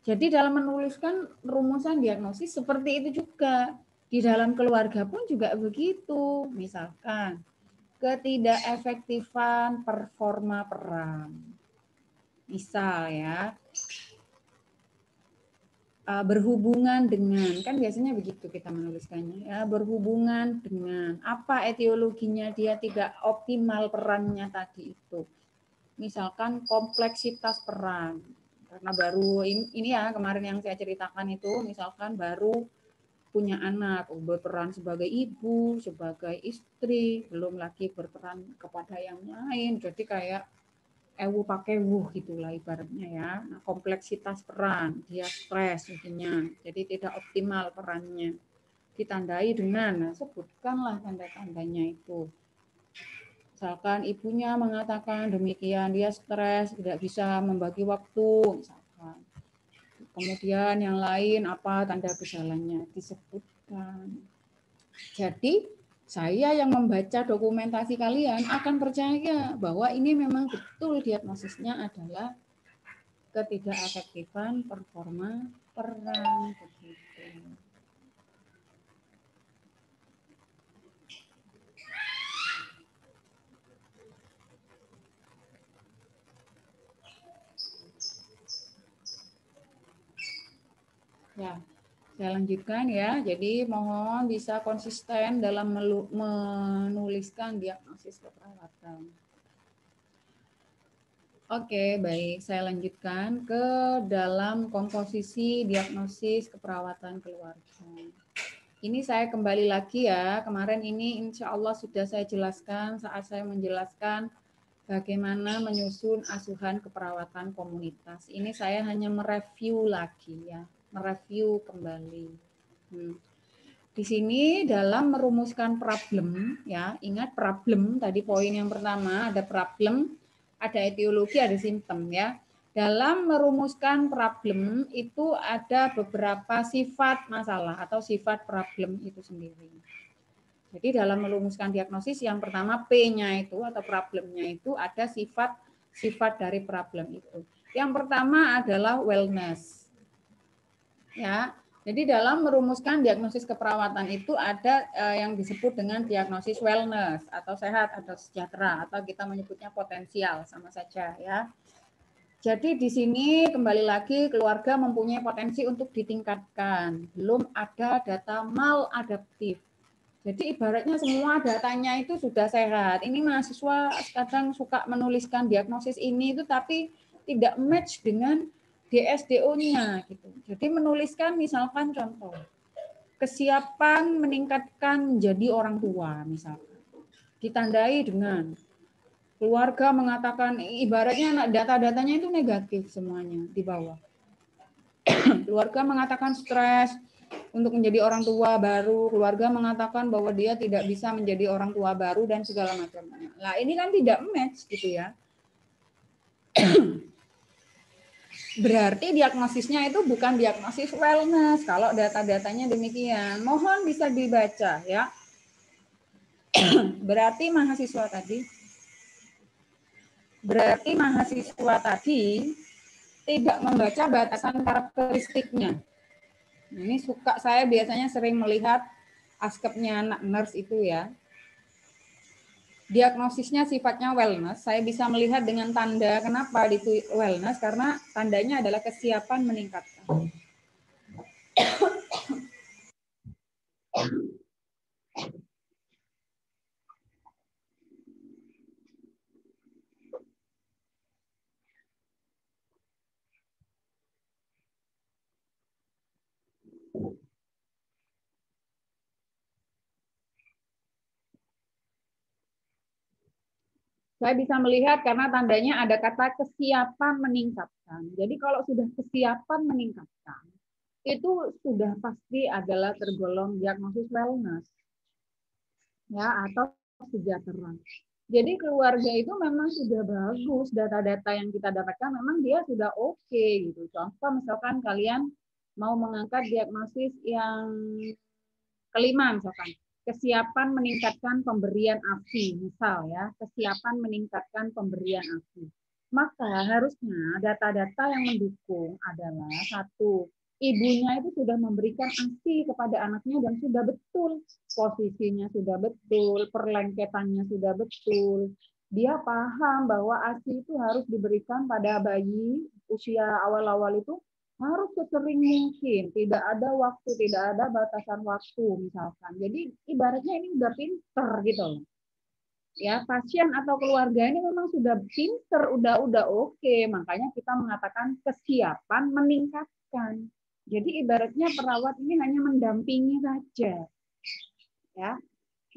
Jadi dalam menuliskan rumusan diagnosis seperti itu juga. Di dalam keluarga pun juga begitu. Misalkan ketidakefektifan performa peran. Misal ya, berhubungan dengan, kan biasanya begitu kita menuliskannya, ya, berhubungan dengan apa etiologinya dia tidak optimal perannya tadi itu. Misalkan kompleksitas peran, karena baru ini ya kemarin yang saya ceritakan itu, misalkan baru punya anak, berperan sebagai ibu, sebagai istri, belum lagi berperan kepada yang lain, jadi kayak ewu pakai wuh gitulah ibaratnya ya. Nah, kompleksitas peran, dia stres intinya, jadi tidak optimal perannya. Ditandai dengan, nah, sebutkanlah tanda-tandanya itu. Misalkan ibunya mengatakan demikian, dia stres, tidak bisa membagi waktu, misalkan. Kemudian yang lain apa tanda gejalanya disebutkan. Jadi saya yang membaca dokumentasi kalian akan percaya bahwa ini memang betul diagnosisnya adalah ketidakefektifan performa peran begitu. Ya, saya lanjutkan ya. Jadi mohon bisa konsisten dalam menuliskan diagnosis keperawatan. Oke, baik. Saya lanjutkan ke dalam komposisi diagnosis keperawatan keluarga. Ini saya kembali lagi ya. Kemarin ini insya Allah sudah saya jelaskan saat saya menjelaskan bagaimana menyusun asuhan keperawatan komunitas. Ini saya hanya mereview lagi ya, mereview kembali. Di sini dalam merumuskan problem ya, ingat problem tadi poin yang pertama ada problem, ada etiologi, ada simptom ya. Dalam merumuskan problem itu ada beberapa sifat masalah atau sifat problem itu sendiri. Jadi dalam merumuskan diagnosis yang pertama P-nya itu atau problemnya itu ada sifat dari problem itu. Yang pertama adalah wellness. Ya. Jadi dalam merumuskan diagnosis keperawatan itu ada yang disebut dengan diagnosis wellness atau sehat atau sejahtera atau kita menyebutnya potensial sama saja ya. Jadi di sini kembali lagi keluarga mempunyai potensi untuk ditingkatkan. Belum ada data maladaptif. Jadi ibaratnya semua datanya itu sudah sehat. Ini mahasiswa kadang suka menuliskan diagnosis ini itu tapi tidak match dengan DSDO-nya gitu. Jadi menuliskan misalkan contoh kesiapan meningkatkan menjadi orang tua misalkan. Ditandai dengan keluarga mengatakan ibaratnya data-datanya itu negatif semuanya di bawah. Keluarga mengatakan stres untuk menjadi orang tua baru, keluarga mengatakan bahwa dia tidak bisa menjadi orang tua baru dan segala macamnya. Nah, ini kan tidak match gitu ya. Berarti diagnosisnya itu bukan diagnosis wellness kalau data-datanya demikian. Mohon bisa dibaca ya. Berarti mahasiswa tadi tidak membaca batasan karakteristiknya. Ini suka saya biasanya sering melihat askepnya anak nurse itu ya. Diagnosisnya sifatnya wellness, saya bisa melihat dengan tanda kenapa itu wellness, karena tandanya adalah kesiapan meningkatkan. Saya bisa melihat karena tandanya ada kata kesiapan meningkatkan. Jadi kalau sudah kesiapan meningkatkan, itu sudah pasti adalah tergolong diagnosis wellness ya atau sejahtera. Jadi keluarga itu memang sudah bagus, data-data yang kita dapatkan memang dia sudah oke gitu. Contoh misalkan kalian mau mengangkat diagnosis yang kelima misalkan, kesiapan meningkatkan pemberian ASI, misal ya, kesiapan meningkatkan pemberian ASI. Maka harusnya data-data yang mendukung adalah satu, ibunya itu sudah memberikan ASI kepada anaknya dan sudah betul, posisinya sudah betul, perlengketannya sudah betul. Dia paham bahwa ASI itu harus diberikan pada bayi usia awal-awal itu harus sesering mungkin, tidak ada waktu, tidak ada batasan waktu misalkan. Jadi ibaratnya ini udah pinter gitu loh. Ya, pasien atau keluarga ini memang sudah pinter, udah oke. Makanya kita mengatakan kesiapan meningkatkan. Jadi ibaratnya perawat ini hanya mendampingi saja. Ya.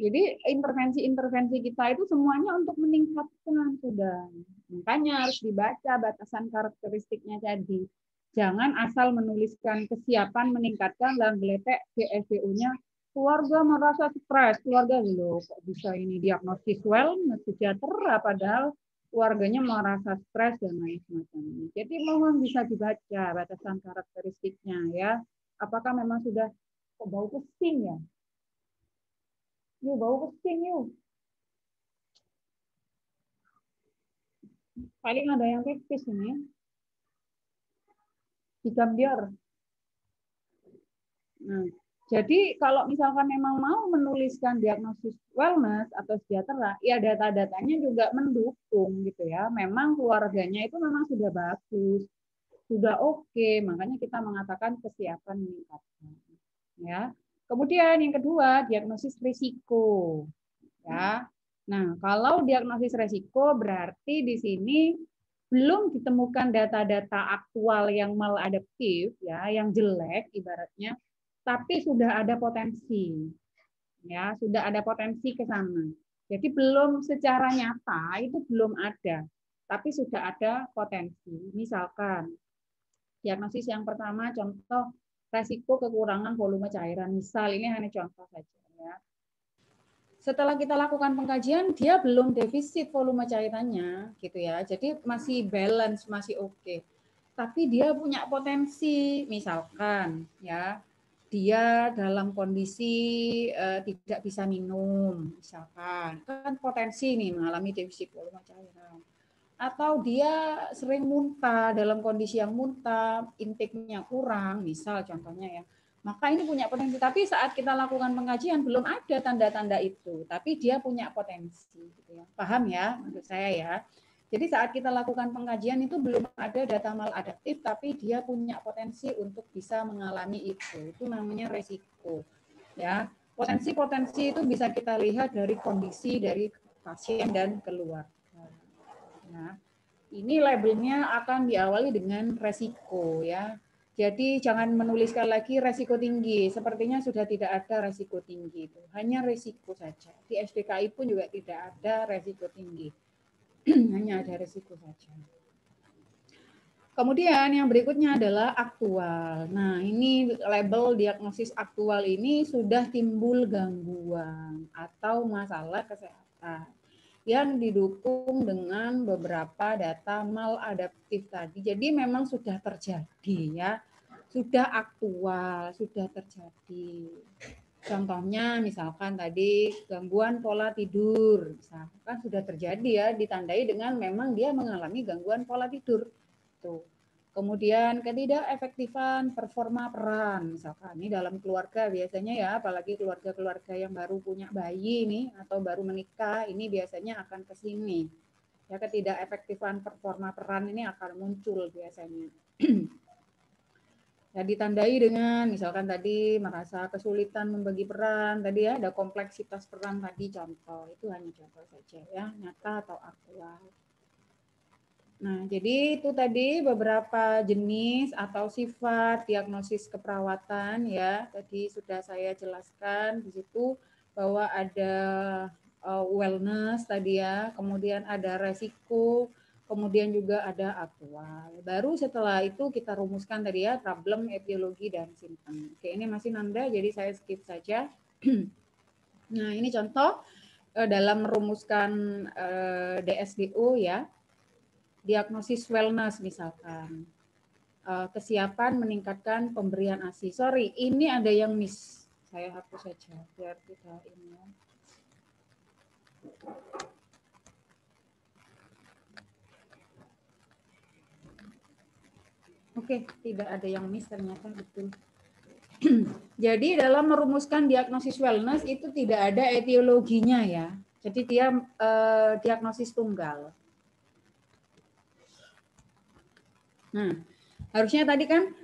Jadi intervensi-intervensi kita itu semuanya untuk meningkatkan sudah. Makanya harus dibaca batasan karakteristiknya tadi. Jangan asal menuliskan kesiapan meningkatkan dan geletek GSDU-nya keluarga merasa stres, keluarga loh kok bisa ini diagnosis wellness sejahtera padahal keluarganya merasa stres dan lain semacamnya. Jadi mohon bisa dibaca batasan karakteristiknya ya. Apakah memang sudah kok bau pusing ya? Yuk, bau pusing yuk. Paling ada yang pipis ini. Digambiar. Nah, jadi kalau misalkan memang mau menuliskan diagnosis wellness atau sejahtera, ya data-datanya juga mendukung gitu ya. Memang keluarganya itu memang sudah bagus, sudah oke, makanya kita mengatakan kesiapan meningkatkan. Ya. Kemudian yang kedua, diagnosis risiko. Ya. Nah, kalau diagnosis risiko berarti di sini belum ditemukan data-data aktual yang maladaptif ya, yang jelek ibaratnya, tapi sudah ada potensi. Ya, sudah ada potensi ke sana. Jadi belum secara nyata itu belum ada, tapi sudah ada potensi. Misalkan diagnosis yang pertama contoh resiko kekurangan volume cairan. Misal ini hanya contoh saja ya. Setelah kita lakukan pengkajian, dia belum defisit volume cairannya, gitu ya. Jadi masih balance, masih oke. Tapi dia punya potensi, misalkan, ya, dia dalam kondisi tidak bisa minum, misalkan, kan potensi nih mengalami defisit volume cairan. Atau dia sering muntah, dalam kondisi yang muntah, intake-nya kurang, misal contohnya ya. Maka ini punya potensi, tapi saat kita lakukan pengkajian belum ada tanda-tanda itu, tapi dia punya potensi. Gitu ya. Paham ya maksud saya ya? Jadi saat kita lakukan pengkajian itu belum ada data maladaptif, tapi dia punya potensi untuk bisa mengalami itu. Itu namanya resiko. Ya, potensi-potensi itu bisa kita lihat dari kondisi dari pasien dan keluarga. Nah, ini labelnya akan diawali dengan resiko ya. Jadi jangan menuliskan lagi resiko tinggi. Sepertinya sudah tidak ada resiko tinggi itu. Hanya resiko saja. Di SDKI pun juga tidak ada resiko tinggi. Hanya ada resiko saja. Kemudian yang berikutnya adalah aktual. Nah, ini label diagnosis aktual ini sudah timbul gangguan atau masalah kesehatan yang didukung dengan beberapa data maladaptif tadi. Jadi memang sudah terjadi ya, sudah aktual, sudah terjadi. Contohnya misalkan tadi gangguan pola tidur, misalkan sudah terjadi ya, ditandai dengan memang dia mengalami gangguan pola tidur. Tuh. Kemudian ketidakefektifan performa peran, misalkan ini dalam keluarga biasanya ya, apalagi keluarga-keluarga yang baru punya bayi nih atau baru menikah, ini biasanya akan ke sini. Ya, ketidakefektifan performa peran ini akan muncul biasanya. Ya, ditandai dengan misalkan tadi merasa kesulitan membagi peran, tadi ya ada kompleksitas peran tadi contoh, itu hanya contoh saja ya, nyata atau aktual. Nah, jadi itu tadi beberapa jenis atau sifat diagnosis keperawatan ya. Tadi sudah saya jelaskan di situ bahwa ada wellness tadi ya, kemudian ada resiko, kemudian juga ada aktual. Baru setelah itu kita rumuskan tadi ya problem, etiologi dan simptom. Oke, ini masih Nanda jadi saya skip saja. Nah, ini contoh dalam merumuskan DSDO ya. Diagnosis wellness misalkan, kesiapan meningkatkan pemberian ASI. Sorry, ini ada yang miss. Saya hapus saja biar tidak ini ya. Oke, tidak ada yang miss ternyata, betul. Jadi dalam merumuskan diagnosis wellness itu tidak ada etiologinya ya. Jadi dia diagnosis tunggal. Nah, harusnya tadi kan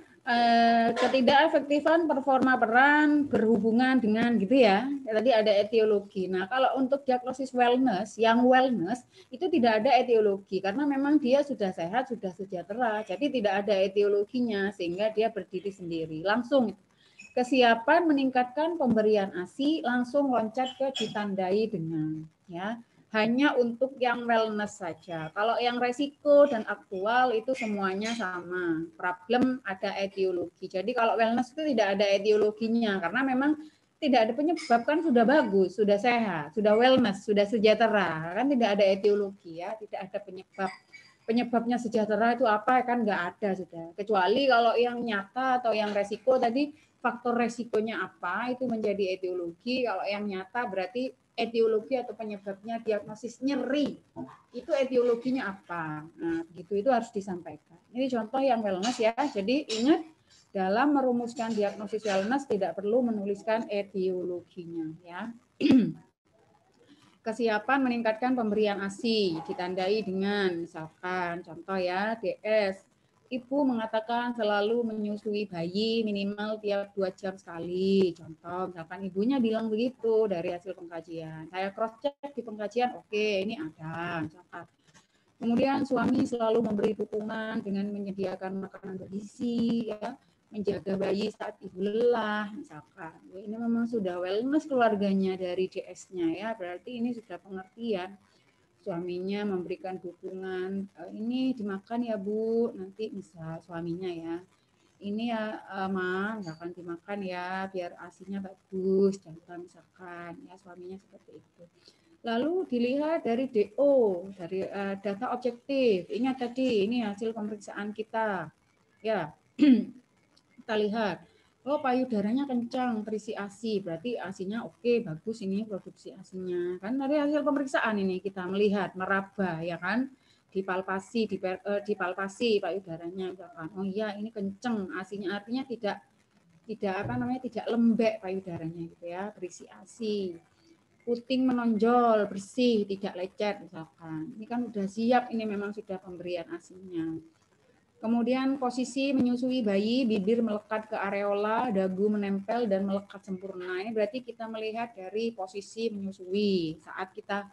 ketidakefektifan performa peran berhubungan dengan gitu ya. Tadi ada etiologi. Nah, kalau untuk diagnosis wellness, yang wellness itu tidak ada etiologi karena memang dia sudah sehat, sudah sejahtera. Jadi tidak ada etiologinya sehingga dia berdiri sendiri. Langsung kesiapan meningkatkan pemberian ASI langsung loncat ke ditandai dengan ya. Hanya untuk yang wellness saja. Kalau yang resiko dan aktual itu semuanya sama. Problem ada etiologi. Jadi kalau wellness itu tidak ada etiologinya karena memang tidak ada penyebab, kan sudah bagus, sudah sehat, sudah wellness, sudah sejahtera, kan tidak ada etiologi ya, tidak ada penyebab. Penyebabnya sejahtera itu apa kan nggak ada sudah. Kecuali kalau yang nyata atau yang resiko tadi faktor resikonya apa itu menjadi etiologi. Kalau yang nyata berarti etiologi atau penyebabnya diagnosis nyeri. Itu etiologinya apa? Nah, begitu itu harus disampaikan. Ini contoh yang wellness ya. Jadi ingat dalam merumuskan diagnosis wellness tidak perlu menuliskan etiologinya ya. Kesiapan meningkatkan pemberian ASI ditandai dengan misalkan contoh ya DS. Ibu mengatakan selalu menyusui bayi minimal tiap 2 jam sekali. Contoh, misalkan ibunya bilang begitu dari hasil pengkajian. Saya cross check di pengkajian, oke, ini ada. Misalkan. Kemudian suami selalu memberi dukungan dengan menyediakan makanan bergizi, ya, menjaga bayi saat ibu lelah, misalkan. Ini memang sudah wellness keluarganya dari DS-nya ya, berarti ini sudah pengertian. Suaminya memberikan dukungan, ini dimakan ya Bu, nanti misal suaminya ya, ini ya Ma, misalkan dimakan ya biar ASINya bagus, contoh misalkan ya suaminya seperti itu. Lalu dilihat dari DO, dari data objektif. Ingat tadi ini hasil pemeriksaan kita, ya kita lihat. Oh, payudaranya kencang, terisi ASI, berarti ASINya oke, bagus ini produksi ASINya. Kan dari hasil pemeriksaan ini kita melihat, meraba, ya kan, dipalpasi payudaranya, misalkan. Oh iya, ini kencang, ASINya artinya tidak lembek payudaranya gitu ya, berisi ASI. Puting menonjol, bersih, tidak lecet, misalkan. Ini kan udah siap, ini memang sudah pemberian ASINya. Kemudian posisi menyusui bayi, bibir melekat ke areola, dagu menempel dan melekat sempurna. Ini berarti kita melihat dari posisi menyusui. Saat kita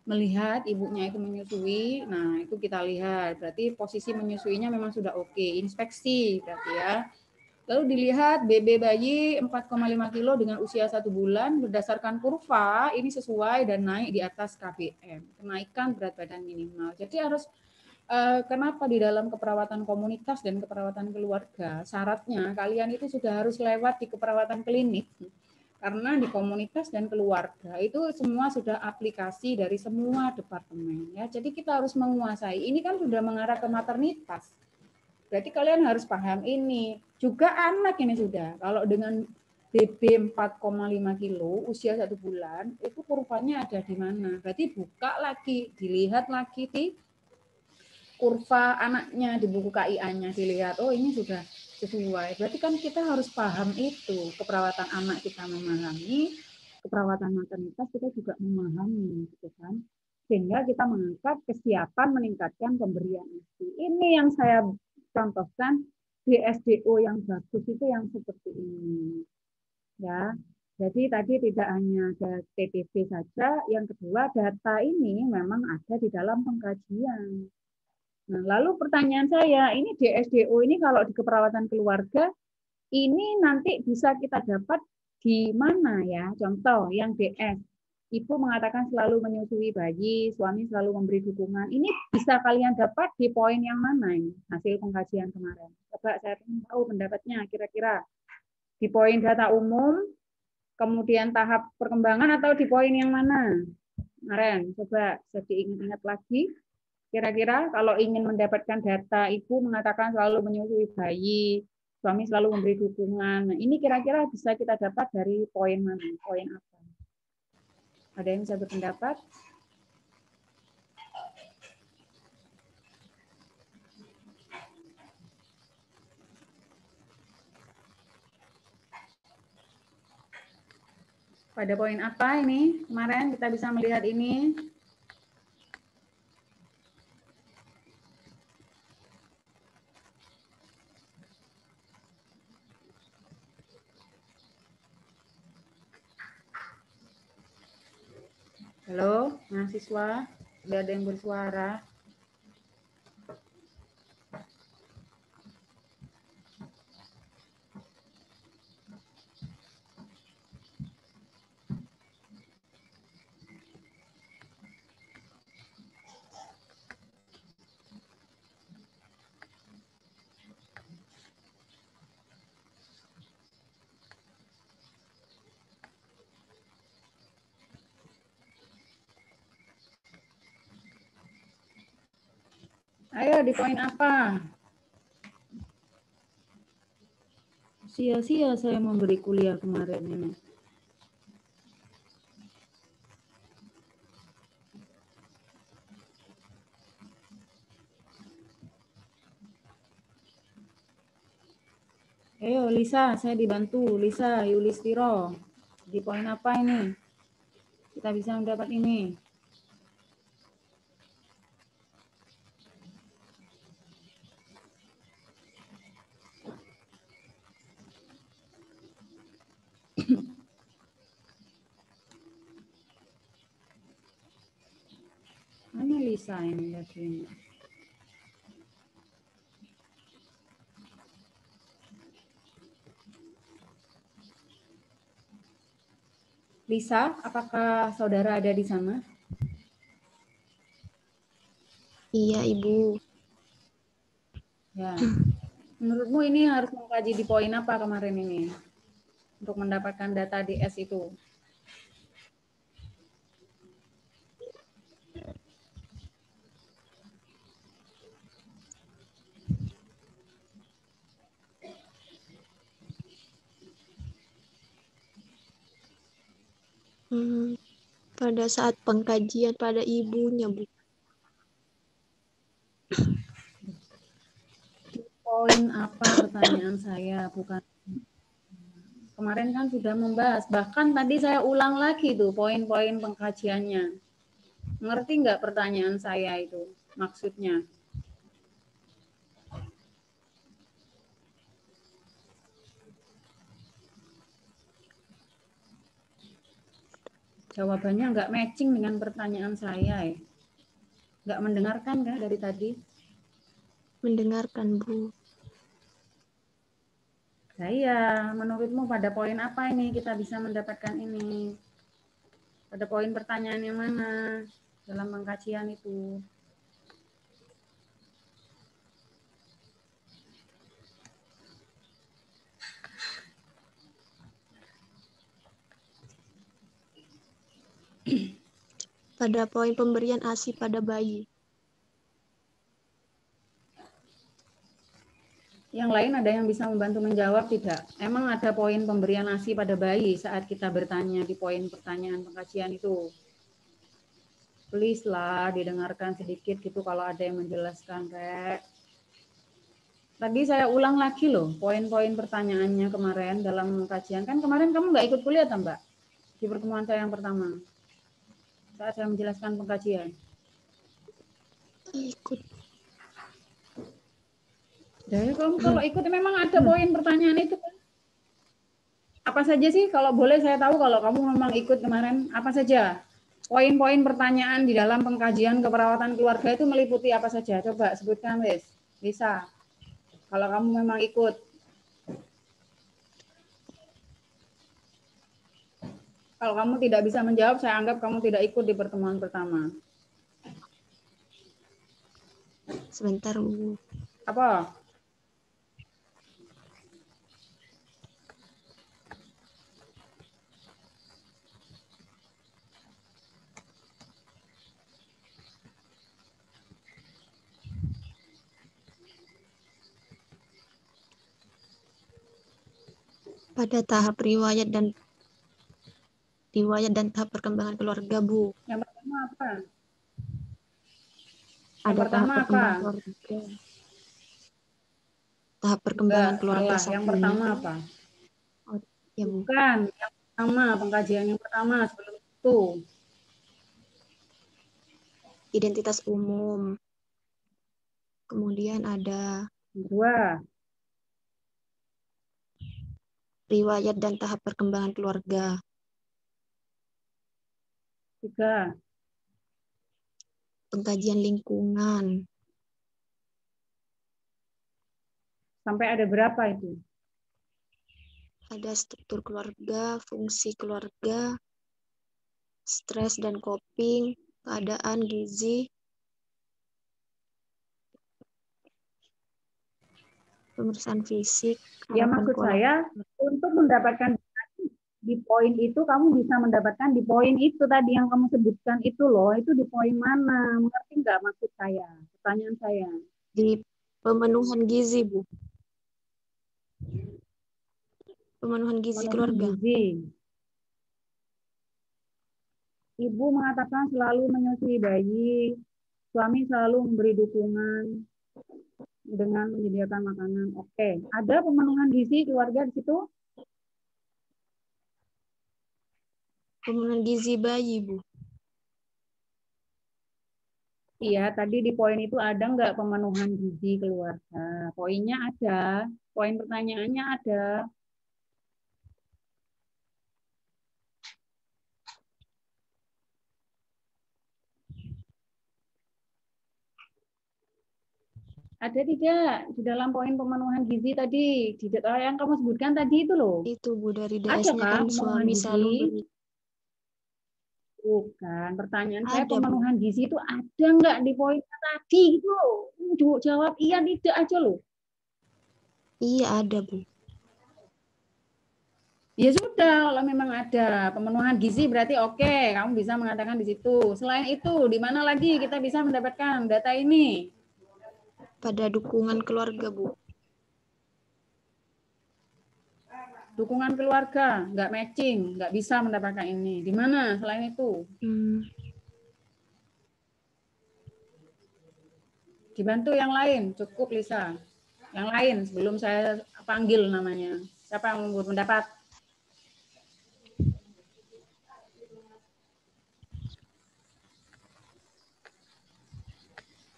melihat ibunya itu menyusui, nah itu kita lihat. Berarti posisi menyusuinya memang sudah oke. Inspeksi berarti ya. Lalu dilihat BB bayi 4,5 kilo dengan usia 1 bulan berdasarkan kurva ini sesuai dan naik di atas KBM. Kenaikan berat badan minimal. Jadi harus kenapa di dalam keperawatan komunitas dan keperawatan keluarga syaratnya kalian itu sudah harus lewat di keperawatan klinik karena di komunitas dan keluarga itu semua sudah aplikasi dari semua departemen ya. Jadi kita harus menguasai. Ini kan sudah mengarah ke maternitas. Berarti kalian harus paham ini. Juga anak ini sudah. Kalau dengan BB 4,5 kilo usia 1 bulan itu kurvanya ada di mana? Berarti buka lagi, dilihat lagi di kurva anaknya di buku KIA-nya, dilihat, oh ini sudah sesuai. Berarti kan kita harus paham itu, keperawatan anak kita memahami, keperawatan maternitas kita juga memahami, gitu kan. Sehingga kita mengangkat kesiapan meningkatkan pemberian ASI. Ini yang saya contohkan di SDO yang bagus itu yang seperti ini. Ya. Jadi tadi tidak hanya ada TTP saja, yang kedua data ini memang ada di dalam pengkajian. Nah, lalu pertanyaan saya, ini DSDO ini kalau di keperawatan keluarga, ini nanti bisa kita dapat di mana ya? Contoh yang DS, ibu mengatakan selalu menyusui bayi, suami selalu memberi dukungan. Ini bisa kalian dapat di poin yang mana ini? Hasil pengkajian kemarin. Coba saya ingin tahu pendapatnya kira-kira. Di poin data umum, kemudian tahap perkembangan atau di poin yang mana? Kemarin, coba saya diingat-ingat lagi. Kira-kira kalau ingin mendapatkan data, ibu mengatakan selalu menyusui bayi, Suami selalu memberi dukungan. Nah, ini kira-kira bisa kita dapat dari poin mana? Poin apa? Ada yang bisa berpendapat? Pada poin apa ini? Kemarin kita bisa melihat ini. Halo, mahasiswa, sudah ada yang bersuara? Ayo di poin apa? Sia-sia saya memberi kuliah kemarin ini. Ayo Lisa, saya dibantu. Lisa, Yulistiro. Di poin apa ini? Kita bisa mendapat ini. Mana Lisa ini? Lihat ini. Lisa, apakah saudara ada di sana? Iya, Ibu. Ya. Menurutmu ini harus mengkaji di poin apa kemarin ini? Untuk mendapatkan data DS itu. Pada saat pengkajian pada ibunya, Bu. Poin apa pertanyaan saya? Bukan. Kemarin kan sudah membahas. Bahkan tadi saya ulang lagi tuh poin-poin pengkajiannya. Ngerti nggak pertanyaan saya itu? Maksudnya. Jawabannya nggak matching dengan pertanyaan saya. Nggak mendengarkan kan dari tadi? Mendengarkan, Bu. Nah, iya, menurutmu pada poin apa ini kita bisa mendapatkan ini? Pada poin pertanyaan yang mana dalam pengkajian itu? Pada poin pemberian ASI pada bayi. Yang lain ada yang bisa membantu menjawab tidak? Emang ada poin pemberian ASI pada bayi saat kita bertanya di poin pertanyaan pengkajian itu? Please lah didengarkan sedikit gitu kalau ada yang menjelaskan, Rek. Tadi saya ulang lagi loh poin-poin pertanyaannya kemarin dalam kajian. Kan kemarin kamu nggak ikut kuliah, tak, Mbak? Di pertemuan saya yang pertama. Saat saya menjelaskan pengkajian. Ikut. Ya, kamu kalau ikut memang ada poin pertanyaan itu kan? Apa saja sih kalau boleh saya tahu kalau kamu memang ikut kemarin apa saja? Poin-poin pertanyaan di dalam pengkajian keperawatan keluarga itu meliputi apa saja? Coba sebutkan, Wis. Bisa. Kalau kamu memang ikut. Kalau kamu tidak bisa menjawab, saya anggap kamu tidak ikut di pertemuan pertama. Sebentar, Bu. Apa? pada tahap riwayat dan tahap perkembangan keluarga, Bu. Yang pertama apa? Ada tahap pertama perkembangan apa? keluarga. Tahap perkembangan keluarga salah. saat Yang ini. pertama apa? Oh, ya, Bu. Bukan, yang pertama, pengkajian yang pertama sebelum itu. Identitas umum. Kemudian ada Kedua, riwayat dan tahap perkembangan keluarga. tiga, Pengkajian lingkungan. sampai ada berapa itu? Ada struktur keluarga, fungsi keluarga, stres dan coping, keadaan gizi, pemeriksaan fisik. Ya, maksud saya untuk mendapatkan di poin itu kamu bisa mendapatkan di poin itu tadi yang kamu sebutkan itu loh, itu di poin mana? Mengerti nggak maksud saya? Pertanyaan saya. Di pemenuhan gizi, Bu. Pemenuhan gizi keluarga. Gizi. Ibu mengatakan selalu menyusui bayi, suami selalu memberi dukungan dengan menyediakan makanan. Oke, ada pemenuhan gizi keluarga di situ? Pemenuhan gizi bayi, Bu. Iya, tadi di poin itu ada nggak pemenuhan gizi keluarga? Poinnya ada, poin pertanyaannya ada. Ada tidak di dalam poin pemenuhan gizi tadi? Di yang kamu sebutkan tadi itu loh. Itu, Bu, dari Ada DS-nya kah kan pemenuhan suami gizi? selalu beri. Bukan, pertanyaan saya Ada, Bu. pemenuhan gizi itu ada nggak di poinnya tadi itu loh. Jawab iya tidak aja loh. Iya, ada, Bu. Ya sudah, kalau memang ada pemenuhan gizi berarti oke, kamu bisa mengatakan di situ. Selain itu, di mana lagi kita bisa mendapatkan data ini? Pada dukungan keluarga, Bu. Dukungan keluarga, nggak matching, nggak bisa mendapatkan ini. Di mana selain itu? Dibantu yang lain, cukup Lisa. Yang lain sebelum saya panggil namanya. Siapa yang mau berpendapat?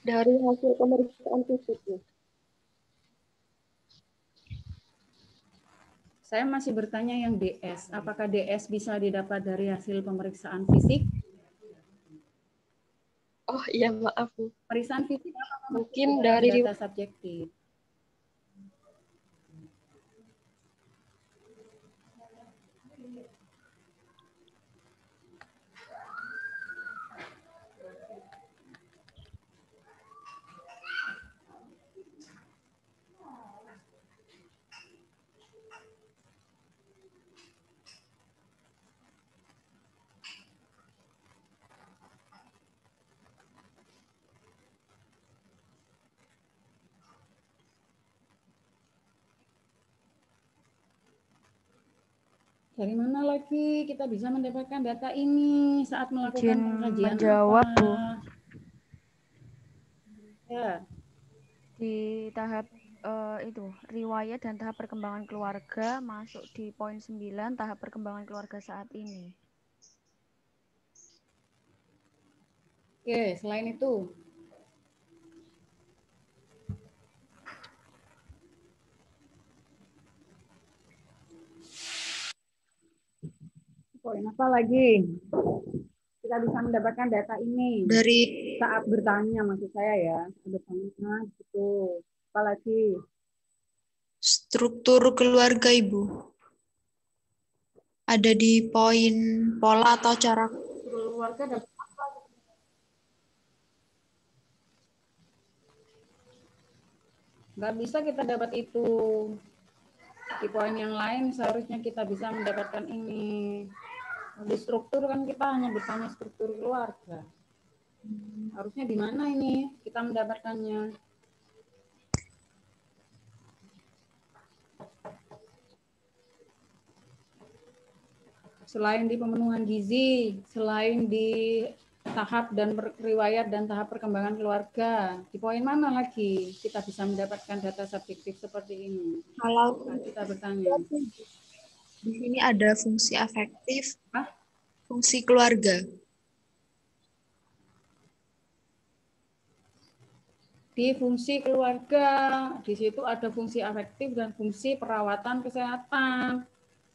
Dari hasil pemeriksaan fisik. Saya masih bertanya yang DS. Apakah DS bisa didapat dari hasil pemeriksaan fisik? Oh iya, maaf, Bu. Pemeriksaan fisik apa? Mungkin dari data subjektif. Dari mana lagi kita bisa mendapatkan data ini saat melakukan pengkajian menjawab, apa? Bu. Ya. Di tahap itu riwayat dan tahap perkembangan keluarga masuk di poin 9 tahap perkembangan keluarga saat ini. Oke, selain itu. Poin apa lagi? Kita bisa mendapatkan data ini Dari saat bertanya, maksud saya ya, bertanya gitu. Apa lagi? struktur keluarga, Ibu. Ada di poin pola atau cara Keluarga dapat apa? Nggak bisa kita dapat itu. Di poin yang lain seharusnya kita bisa mendapatkan ini. Di struktur kan kita hanya bertanya struktur keluarga. Harusnya di mana ini kita mendapatkannya? selain di pemenuhan gizi, selain di tahap dan riwayat dan tahap perkembangan keluarga, di poin mana lagi kita bisa mendapatkan data subjektif seperti ini? Kalau Kita bertanya. di sini ada fungsi afektif, Hah? fungsi keluarga. Di fungsi keluarga, di situ ada fungsi afektif dan fungsi perawatan kesehatan.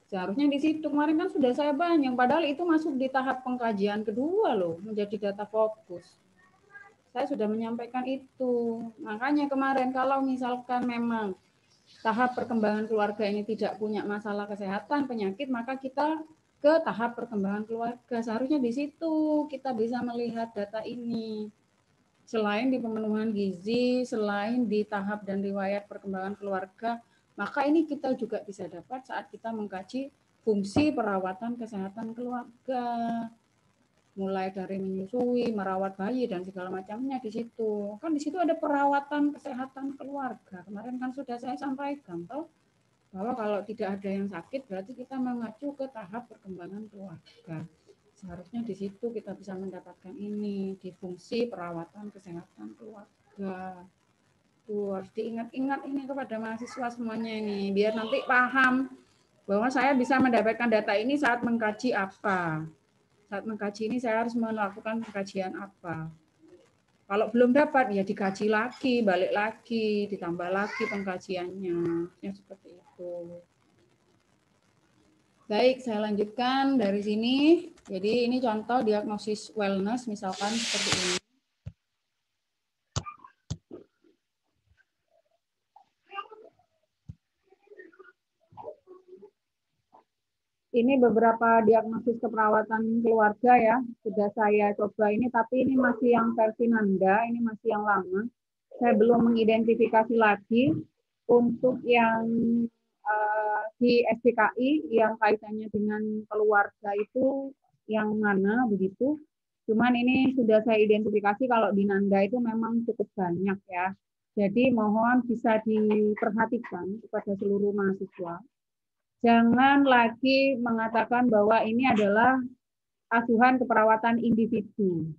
Seharusnya di situ kemarin kan sudah saya banyak, padahal itu masuk di tahap pengkajian kedua loh, menjadi data fokus. Saya sudah menyampaikan itu. Makanya kemarin kalau misalkan memang tahap perkembangan keluarga ini tidak punya masalah kesehatan, penyakit, maka kita ke tahap perkembangan keluarga. Seharusnya di situ kita bisa melihat data ini. Selain di pemenuhan gizi, selain di tahap dan riwayat perkembangan keluarga, maka ini kita juga bisa dapat saat kita mengkaji fungsi perawatan kesehatan keluarga. Mulai dari menyusui, merawat bayi, dan segala macamnya di situ. Kan di situ ada perawatan kesehatan keluarga. Kemarin kan sudah saya sampaikan, toh, bahwa kalau tidak ada yang sakit, berarti kita mengacu ke tahap perkembangan keluarga. Seharusnya di situ kita bisa mendapatkan ini, di fungsi perawatan kesehatan keluarga. Tuh, harus diingat-ingat ini kepada mahasiswa semuanya ini, biar nanti paham bahwa saya bisa mendapatkan data ini saat mengkaji apa. Saat mengkaji ini saya harus melakukan pengkajian apa. Kalau belum dapat, ya dikaji lagi, balik lagi, ditambah lagi pengkajiannya. Ya, seperti itu. Baik, saya lanjutkan dari sini. Jadi ini contoh diagnosis wellness, misalkan seperti ini. Ini beberapa diagnosis keperawatan keluarga ya. Sudah saya coba ini, tapi ini masih yang versi Nanda, ini masih yang lama. Saya belum mengidentifikasi lagi untuk yang di SDKI yang kaitannya dengan keluarga itu yang mana begitu. Cuman ini sudah saya identifikasi kalau di Nanda itu memang cukup banyak ya. Jadi mohon bisa diperhatikan kepada seluruh mahasiswa. Jangan lagi mengatakan bahwa ini adalah asuhan keperawatan individu.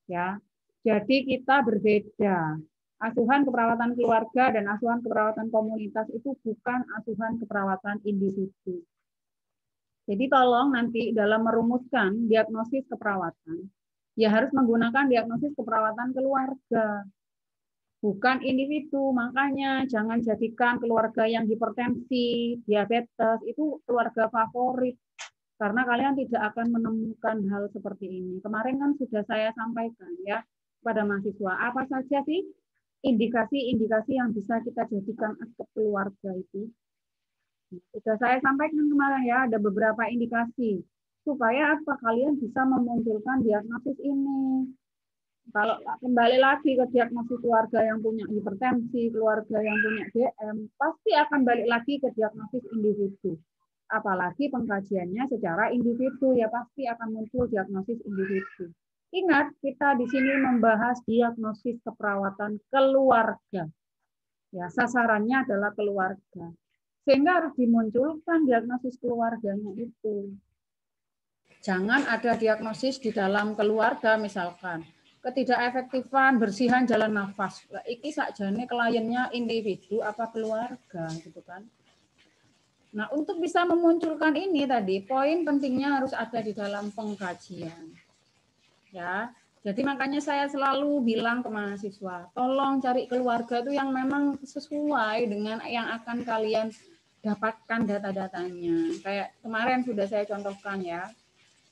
Ya. Jadi kita berbeda. Asuhan keperawatan keluarga dan asuhan keperawatan komunitas itu bukan asuhan keperawatan individu. Jadi tolong nanti dalam merumuskan diagnosis keperawatan, ya harus menggunakan diagnosis keperawatan keluarga, bukan individu. Makanya jangan jadikan keluarga yang hipertensi, diabetes, itu keluarga favorit. Karena kalian tidak akan menemukan hal seperti ini. Kemarin kan sudah saya sampaikan ya kepada mahasiswa, apa saja sih indikasi-indikasi yang bisa kita jadikan aspek keluarga itu. Sudah saya sampaikan kemarin ya, ada beberapa indikasi. Supaya apa? Kalian bisa memunculkan diagnosis ini. Kalau kembali lagi ke diagnosis keluarga yang punya hipertensi, keluarga yang punya DM, pasti akan balik lagi ke diagnosis individu. Apalagi pengkajiannya secara individu, ya pasti akan muncul diagnosis individu. Ingat, kita di sini membahas diagnosis keperawatan keluarga. Ya, sasarannya adalah keluarga. Sehingga harus dimunculkan diagnosis keluarganya itu. Jangan ada diagnosis di dalam keluarga misalkan. Ketidakefektifan bersihan jalan nafas. Iki sakjane kliennya individu apa keluarga gitu kan. Nah, untuk bisa memunculkan ini tadi, poin pentingnya harus ada di dalam pengkajian. Ya, jadi makanya saya selalu bilang ke mahasiswa, tolong cari keluarga itu yang memang sesuai dengan yang akan kalian dapatkan data-datanya. Kayak kemarin sudah saya contohkan ya.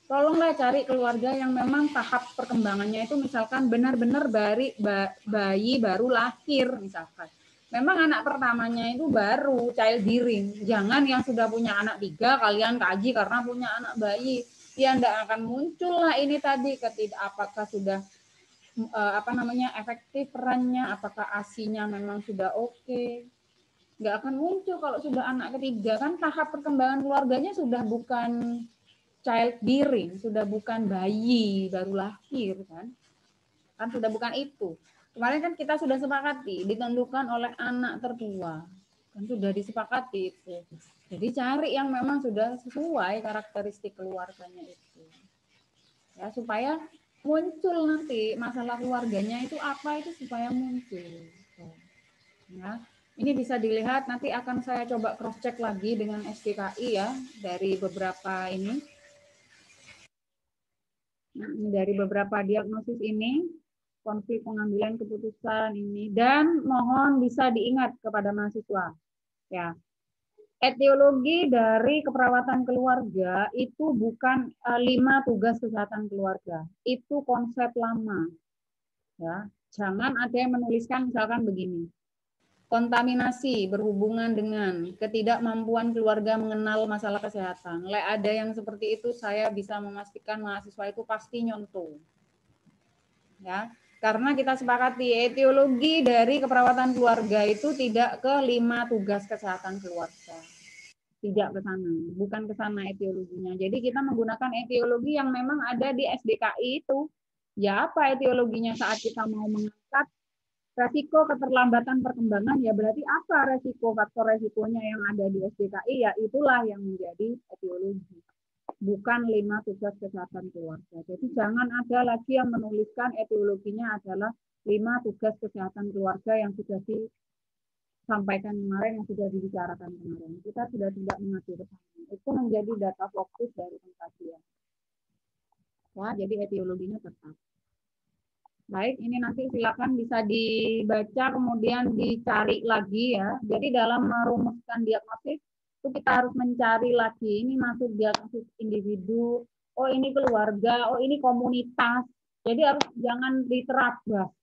Tolonglah cari keluarga yang memang tahap perkembangannya itu misalkan benar-benar bayi baru lahir misalkan. Memang anak pertamanya itu baru child bearing. Jangan yang sudah punya anak 3 kalian kaji karena punya anak bayi. Ya enggak akan muncul lah ini tadi apakah sudah efektif perannya, apakah ASI-nya memang sudah oke. Enggak akan muncul kalau sudah anak ketiga, kan tahap perkembangan keluarganya sudah bukan child bearing, sudah bukan bayi baru lahir kan sudah bukan itu. Kemarin kan kita sudah sepakati ditentukan oleh anak tertua. kan sudah disepakati itu. Jadi cari yang memang sudah sesuai karakteristik keluarganya itu. Ya, supaya muncul nanti masalah keluarganya itu apa itu supaya muncul. Ya, ini bisa dilihat nanti akan saya coba cross check lagi dengan SDKI ya dari beberapa ini. Nah, dari beberapa diagnosis ini, konflik pengambilan keputusan ini, dan mohon bisa diingat kepada mahasiswa. Ya, etiologi dari keperawatan keluarga itu bukan 5 tugas kesehatan keluarga, itu konsep lama. Ya, jangan ada yang menuliskan misalkan begini. Kontaminasi berhubungan dengan ketidakmampuan keluarga mengenal masalah kesehatan. Ada yang seperti itu, saya bisa memastikan mahasiswa itu pasti nyontoh. Ya, karena kita sepakati etiologi dari keperawatan keluarga itu tidak ke 5 tugas kesehatan keluarga. Tidak ke sana, bukan ke sana etiologinya. Jadi kita menggunakan etiologi yang memang ada di SDKI itu. Ya, apa etiologinya saat kita mau mengangkat resiko keterlambatan perkembangan, ya berarti apa faktor resikonya yang ada di SDKI, ya itulah yang menjadi etiologi. Bukan 5 tugas kesehatan keluarga. Jadi jangan ada lagi yang menuliskan etiologinya adalah 5 tugas kesehatan keluarga yang sudah disampaikan kemarin, yang sudah dibicarakan kemarin. Kita sudah tidak mengatur ke sana. Itu menjadi data fokus dari pengkajian. Wah, jadi etiologinya tetap. Baik, ini nanti silakan bisa dibaca kemudian dicari lagi ya. Jadi dalam merumuskan diagnosis itu kita harus mencari lagi, ini masuk diagnosis individu, oh ini keluarga, oh ini komunitas. Jadi harus jangan diterabas.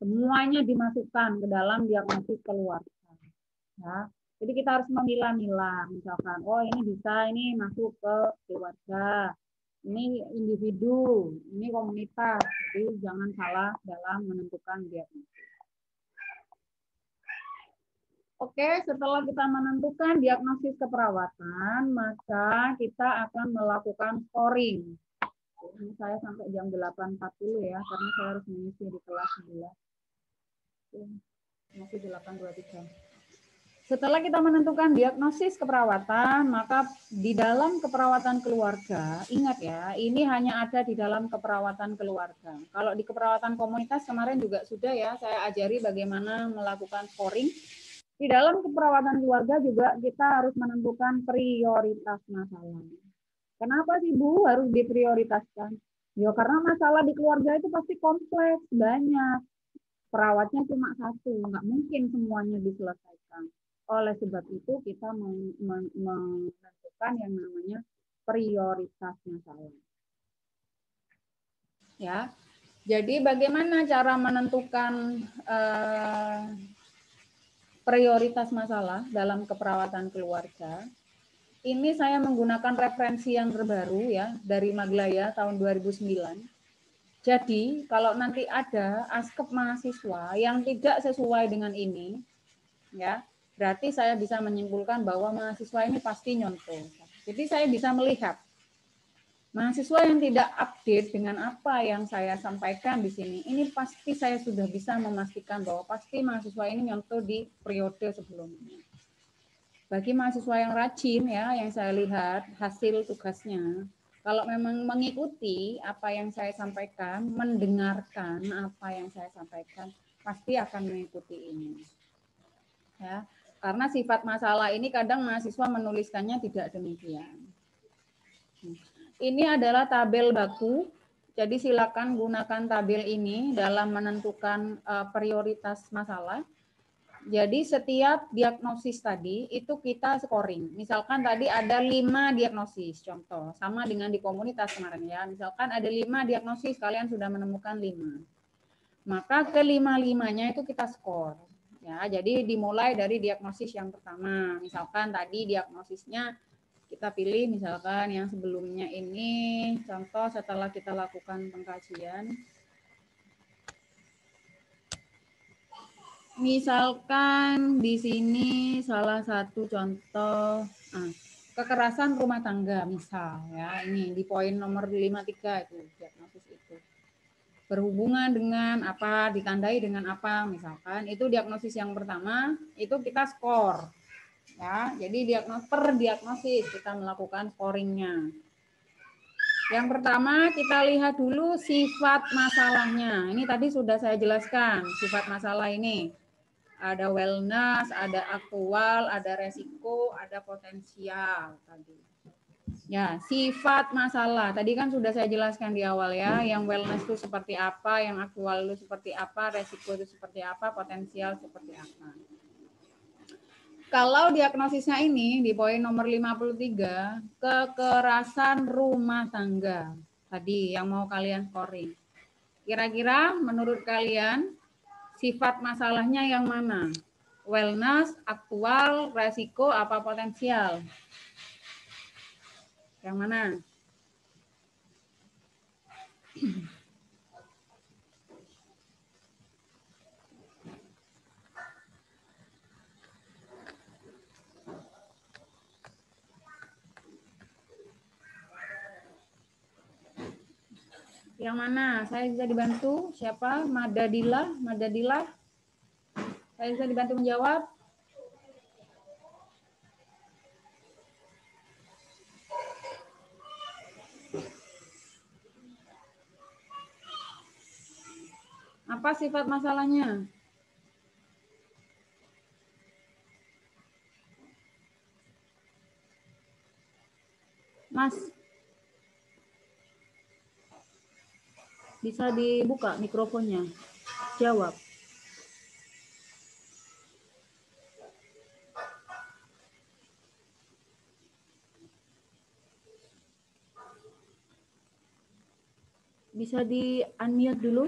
Semuanya dimasukkan ke dalam diagnosis keluarga. Ya. Jadi kita harus memilah-milah, misalkan, oh ini bisa, ini masuk ke keluarga. Ini individu, ini komunitas, jadi jangan salah dalam menentukan diagnosis. Oke, setelah kita menentukan diagnosis keperawatan, maka kita akan melakukan scoring. Ini saya sampai jam 8.40 ya, karena saya harus mengisi di kelas 11. Masih 8.23. Setelah kita menentukan diagnosis keperawatan, maka di dalam keperawatan keluarga, ingat ya, ini hanya ada di dalam keperawatan keluarga. Kalau di keperawatan komunitas kemarin juga sudah ya, saya ajari bagaimana melakukan scoring. Di dalam keperawatan keluarga juga kita harus menentukan prioritas masalah. Kenapa sih Bu harus diprioritaskan? Ya karena masalah di keluarga itu pasti kompleks, banyak. Perawatnya cuma satu, nggak mungkin semuanya diselesaikan. Oleh sebab itu kita menentukan yang namanya prioritas masalah. Ya, jadi bagaimana cara menentukan prioritas masalah dalam keperawatan keluarga? Ini saya menggunakan referensi yang terbaru ya dari Maglaya tahun 2009. Jadi kalau nanti ada askep mahasiswa yang tidak sesuai dengan ini, ya. Berarti saya bisa menyimpulkan bahwa mahasiswa ini pasti nyontoh. Jadi saya bisa melihat mahasiswa yang tidak update dengan apa yang saya sampaikan di sini, ini pasti saya sudah bisa memastikan bahwa pasti mahasiswa ini nyontoh di periode sebelumnya. Bagi mahasiswa yang rajin ya, yang saya lihat hasil tugasnya, kalau memang mengikuti apa yang saya sampaikan, mendengarkan apa yang saya sampaikan, pasti akan mengikuti ini. Ya. Karena sifat masalah ini kadang mahasiswa menuliskannya tidak demikian. Ini adalah tabel baku, jadi silakan gunakan tabel ini dalam menentukan prioritas masalah. Jadi setiap diagnosis tadi itu kita scoring. Misalkan tadi ada 5 diagnosis, contoh. Sama dengan di komunitas kemarin ya. Misalkan ada 5 diagnosis, kalian sudah menemukan 5. Maka ke-5-5-nya itu kita skor. Ya, jadi dimulai dari diagnosis yang pertama. Misalkan tadi diagnosisnya kita pilih misalkan yang sebelumnya ini, contoh setelah kita lakukan pengkajian. Misalkan di sini salah satu contoh kekerasan rumah tangga misal ya, ini di poin nomor 53 itu diagnosis itu. berhubungan dengan apa, ditandai dengan apa, misalkan itu diagnosis yang pertama, itu kita skor. Ya, jadi per diagnosis kita melakukan scoringnya. Yang pertama kita lihat dulu sifat masalahnya. Ini tadi sudah saya jelaskan sifat masalah ini. Ada wellness, ada aktual, ada resiko, ada potensial tadi. Ya, sifat masalah. Tadi kan sudah saya jelaskan di awal ya, yang wellness itu seperti apa, yang aktual itu seperti apa, resiko itu seperti apa, potensial seperti apa. Kalau diagnosisnya ini di poin nomor 53, kekerasan rumah tangga. Tadi yang mau kalian scoring. Kira-kira menurut kalian sifat masalahnya yang mana? Wellness, aktual, resiko, apa potensial? Yang mana? Yang mana? Saya bisa dibantu? Siapa? Madadila? Madadila? Saya bisa dibantu menjawab? Apa sifat masalahnya? Mas, bisa dibuka mikrofonnya. Jawab. Bisa di-unmute dulu?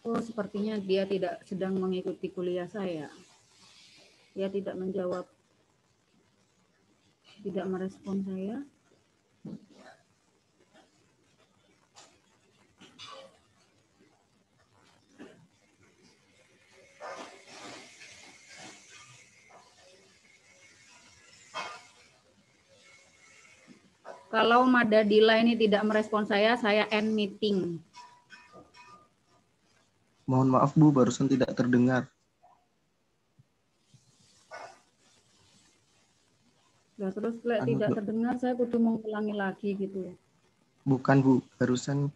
Oh, sepertinya dia tidak sedang mengikuti kuliah saya. Dia tidak menjawab, tidak merespon saya. Kalau Madadila ini tidak merespon saya end meeting. Mohon maaf Bu, barusan tidak terdengar. Ya, terus tidak terdengar, saya kudu mengulangi lagi gitu. Bukan Bu, barusan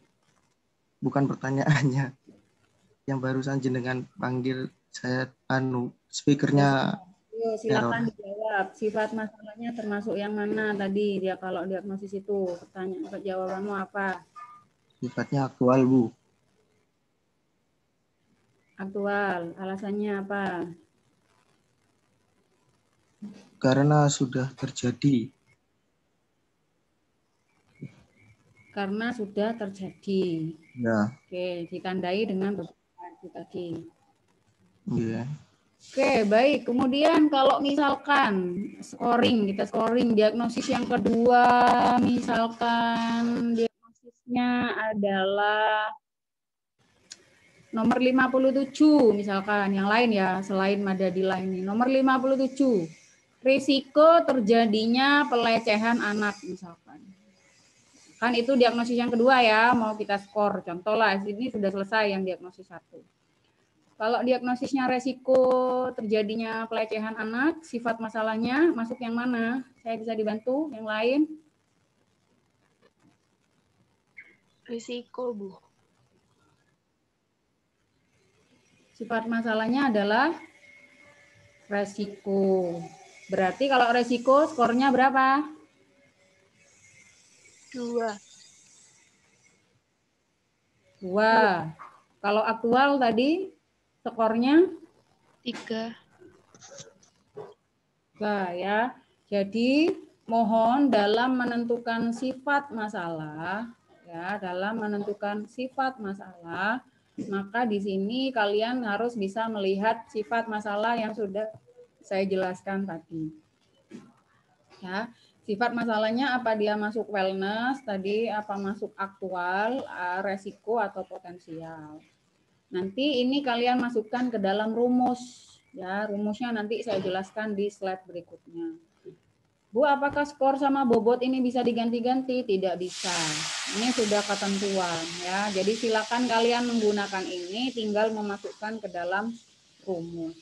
bukan pertanyaannya. Yang barusan jenengan panggil saya speakernya. Yo, silakan dijawab. Sifat masalahnya termasuk yang mana tadi dia kalau diagnosis itu? Pertanyaan jawabanmu apa? Sifatnya aktual Bu. Aktual. Alasannya apa? Karena sudah terjadi. Karena sudah terjadi. Ya. Oke, ditandai dengan beberapa itu tadi. Iya. Oke, baik. Kemudian kalau misalkan kita scoring diagnosis yang kedua, misalkan diagnosisnya adalah nomor 57 misalkan, yang lain ya selain Madadila ini. Nomor 57, risiko terjadinya pelecehan anak misalkan. Kan itu diagnosis yang kedua ya, mau kita skor. Contoh lah, ini sudah selesai yang diagnosis 1. Kalau diagnosisnya resiko terjadinya pelecehan anak, sifat masalahnya masuk yang mana? Saya bisa dibantu, yang lain? Risiko, Bu. Sifat masalahnya adalah resiko. Berarti kalau resiko skornya berapa? 2. 2. Kalau aktual tadi skornya 3. Nah, ya. Jadi mohon dalam menentukan sifat masalah, ya, maka di sini kalian harus bisa melihat sifat masalah yang sudah saya jelaskan tadi. Ya, sifat masalahnya apa dia masuk wellness tadi, apa masuk aktual, resiko atau potensial. Nanti ini kalian masukkan ke dalam rumus. Ya, rumusnya nanti saya jelaskan di slide berikutnya. Bu, apakah skor sama bobot ini bisa diganti-ganti? Tidak bisa. Ini sudah ketentuan ya. Jadi silakan kalian menggunakan ini, tinggal memasukkan ke dalam rumus.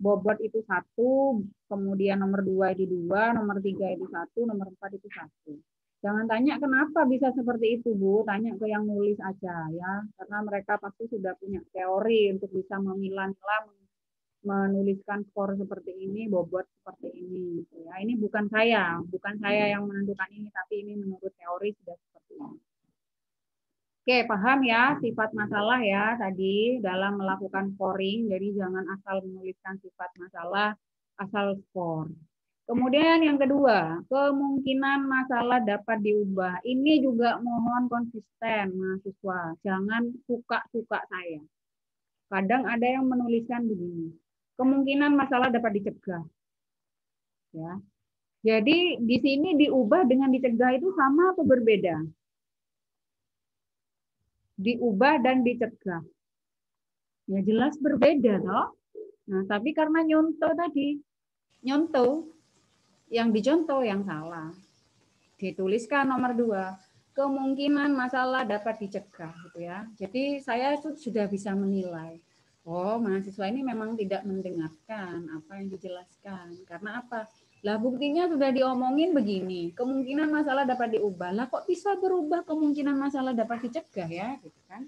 Bobot itu 1, kemudian nomor 2 itu 2, nomor 3 itu 1, nomor 4 itu 1. Jangan tanya kenapa bisa seperti itu, Bu. Tanya ke yang nulis aja ya. Karena mereka pasti sudah punya teori untuk bisa memilah-milah, menuliskan skor seperti ini, bobot seperti ini. Gitu ya. Ini bukan saya yang menentukan ini, tapi ini menurut teori sudah seperti ini. Oke, paham ya sifat masalah ya tadi dalam melakukan scoring. Jadi jangan asal menuliskan sifat masalah, asal skor. Kemudian yang kedua, kemungkinan masalah dapat diubah. Ini juga mohon konsisten mahasiswa. Jangan suka-suka saya. Kadang ada yang menuliskan begini. Kemungkinan masalah dapat dicegah. Ya. Jadi di sini diubah dengan dicegah itu sama atau berbeda? Diubah dan dicegah. Ya jelas berbeda toh. Nah, tapi karena nyontoh tadi, nyontoh yang dicontoh yang salah. Dituliskan nomor 2, kemungkinan masalah dapat dicegah gitu ya. Jadi saya itu sudah bisa menilai. Oh, mahasiswa ini memang tidak mendengarkan apa yang dijelaskan. Karena apa? Lah buktinya sudah diomongin begini, kemungkinan masalah dapat diubah. Lah kok bisa berubah kemungkinan masalah dapat dicegah ya, gitu kan?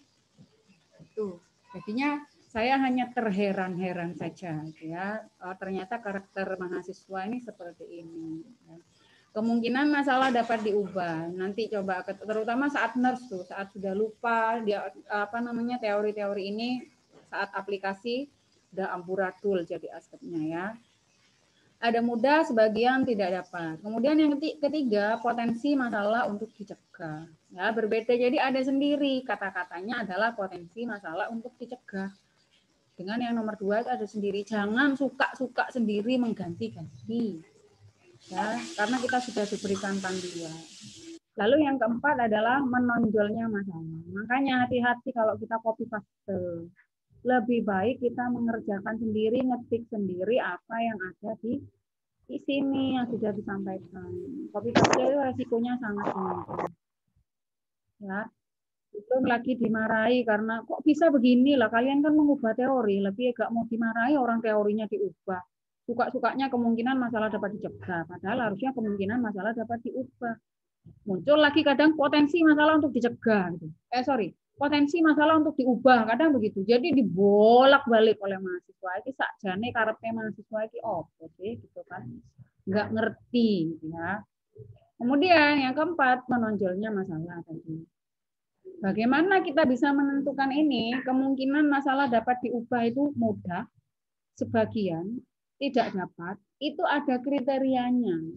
Itu. Jadinya saya hanya terheran-heran saja ya. Oh, ternyata karakter mahasiswa ini seperti ini. Ya. Kemungkinan masalah dapat diubah. Nanti coba terutama saat nurse tuh, saat sudah lupa dia teori-teori ini, saat aplikasi udah amburadul jadi asapnya ya. Ada mudah, sebagian tidak dapat. Kemudian yang ketiga, potensi masalah untuk dicegah. Ya, berbeda. Jadi ada sendiri kata-katanya adalah potensi masalah untuk dicegah. Dengan yang nomor 2 itu ada sendiri. Jangan suka-suka sendiri mengganti-ganti. Ya, karena kita sudah diberikan panduan. Lalu yang keempat adalah menonjolnya masalah. Makanya hati-hati kalau kita copy paste. Lebih baik kita mengerjakan sendiri, ngetik sendiri apa yang ada di sini yang sudah disampaikan. Copy paste itu resikonya sangat tinggi. Ya, belum lagi dimarahi karena kok bisa begini lah. Kalian kan mengubah teori, lebih gak mau dimarahi orang teorinya diubah. Suka-sukanya kemungkinan masalah dapat dicegah, padahal harusnya kemungkinan masalah dapat diubah. Muncul lagi kadang potensi masalah untuk dicegah. Gitu. Potensi masalah untuk diubah, kadang begitu. Jadi dibolak-balik oleh mahasiswa. Ini sakjane karepe mahasiswa iki opo sih gitu kan. Nggak ngerti gitu ya. Kemudian yang keempat, menonjolnya masalah tadi. Bagaimana kita bisa menentukan ini? Kemungkinan masalah dapat diubah itu mudah, sebagian, tidak dapat. Itu ada kriterianya.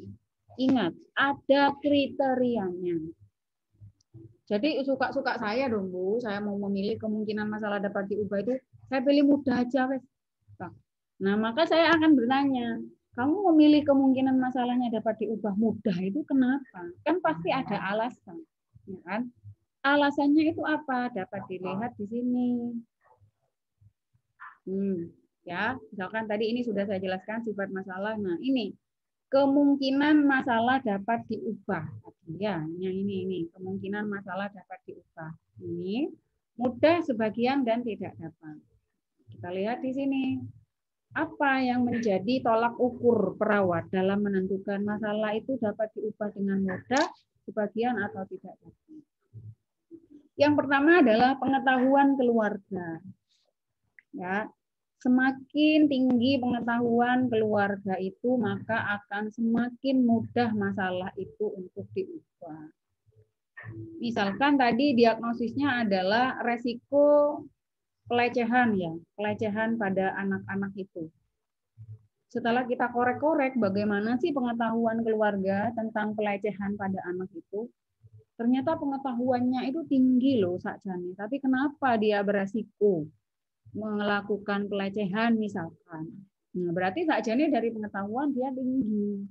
Ingat, ada kriterianya. Jadi suka-suka saya dong Bu, saya mau memilih kemungkinan masalah dapat diubah itu, saya pilih mudah aja. Nah, maka saya akan bertanya, kamu memilih kemungkinan masalahnya dapat diubah mudah itu kenapa? Kan pasti ada alasan. Ya kan? Alasannya itu apa? Dapat dilihat di sini. Ya, misalkan tadi ini sudah saya jelaskan sifat masalah. Nah, ini kemungkinan masalah dapat diubah. Ya, yang ini kemungkinan masalah dapat diubah. Ini mudah sebagian dan tidak dapat. Kita lihat di sini. Apa yang menjadi tolak ukur perawat dalam menentukan masalah itu dapat diubah dengan mudah, sebagian atau tidak dapat. Yang pertama adalah pengetahuan keluarga. Ya, semakin tinggi pengetahuan keluarga itu, maka akan semakin mudah masalah itu untuk diubah. Misalkan tadi diagnosisnya adalah resiko pelecehan ya, pelecehan pada anak-anak itu. Setelah kita korek-korek bagaimana sih pengetahuan keluarga tentang pelecehan pada anak itu, ternyata pengetahuannya itu tinggi loh sakjane. Tapi kenapa dia beresiko melakukan pelecehan misalkan? Nah, berarti sakjane dari pengetahuan dia tinggi.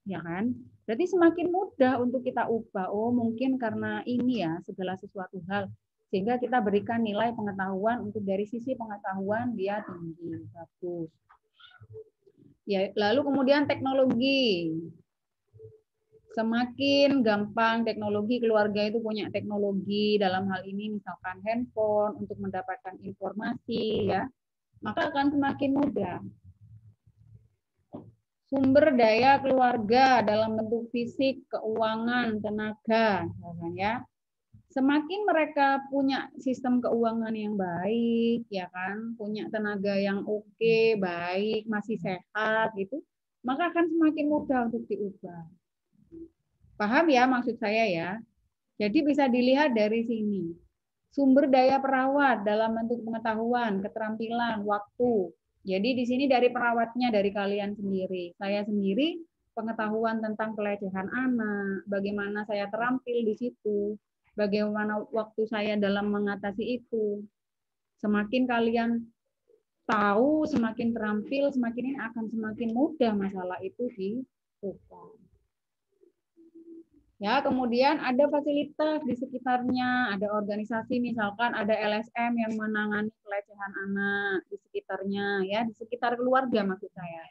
Ya kan? Berarti semakin mudah untuk kita ubah. Oh, mungkin karena ini ya, segala sesuatu hal. Sehingga kita berikan nilai pengetahuan untuk dari sisi pengetahuan dia tinggi. Bagus. Ya, lalu kemudian teknologi. Semakin gampang teknologi, keluarga itu punya teknologi dalam hal ini misalkan handphone untuk mendapatkan informasi ya, maka akan semakin mudah. Sumber daya keluarga dalam bentuk fisik, keuangan, tenaga, misalkan ya. Semakin mereka punya sistem keuangan yang baik, ya kan, punya tenaga yang oke, baik, masih sehat gitu, maka akan semakin mudah untuk diubah. Paham ya maksud saya ya? Jadi bisa dilihat dari sini. Sumber daya perawat dalam bentuk pengetahuan, keterampilan, waktu. Jadi di sini dari perawatnya, dari kalian sendiri. Saya sendiri pengetahuan tentang pelecehan anak, bagaimana saya terampil di situ, bagaimana waktu saya dalam mengatasi itu. Semakin kalian tahu, semakin terampil, semakin ini akan semakin mudah masalah itu diubah. Ya, kemudian ada fasilitas di sekitarnya, ada organisasi misalkan ada LSM yang menangani pelecehan anak di sekitarnya, ya, di sekitar keluarga maksud saya.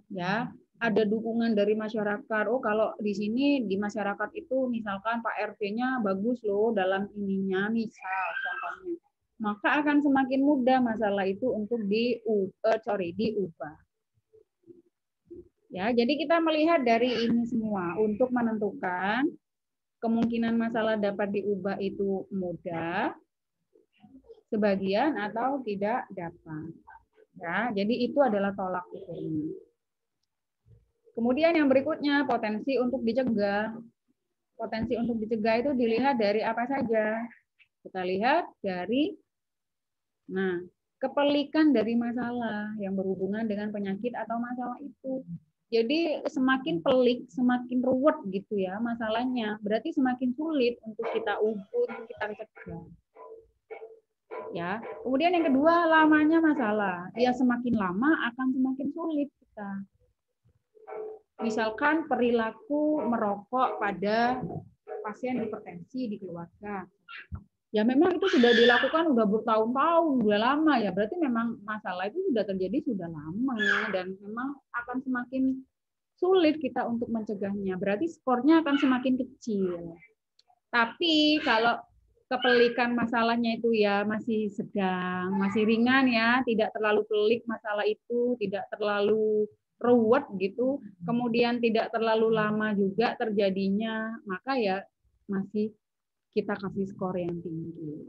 Ya, ada dukungan dari masyarakat. Oh, kalau di sini di masyarakat itu misalkan Pak RT-nya bagus loh dalam ininya, misal contohnya. Maka akan semakin mudah masalah itu untuk diubah. Ya, jadi kita melihat dari ini semua untuk menentukan kemungkinan masalah dapat diubah itu mudah, sebagian atau tidak dapat. Ya, jadi itu adalah tolak ukurnya. Kemudian yang berikutnya potensi untuk dicegah. Potensi untuk dicegah itu dilihat dari apa saja? Kita lihat dari kepelikan dari masalah yang berhubungan dengan penyakit atau masalah itu. Jadi semakin pelik, semakin ruwet gitu ya masalahnya. Berarti semakin sulit untuk kita cegah. Ya. Kemudian yang kedua, lamanya masalah. Ya semakin lama akan semakin sulit kita. Misalkan perilaku merokok pada pasien hipertensi di keluarga. Ya memang itu sudah dilakukan udah bertahun-tahun, udah lama ya. Berarti memang masalah itu sudah terjadi sudah lama dan memang akan semakin sulit kita untuk mencegahnya. Berarti skornya akan semakin kecil. Tapi kalau kepelikan masalahnya itu ya masih sedang, masih ringan ya, tidak terlalu pelik masalah itu, tidak terlalu ruwet gitu, kemudian tidak terlalu lama juga terjadinya, maka ya masih kita kasih skor yang tinggi.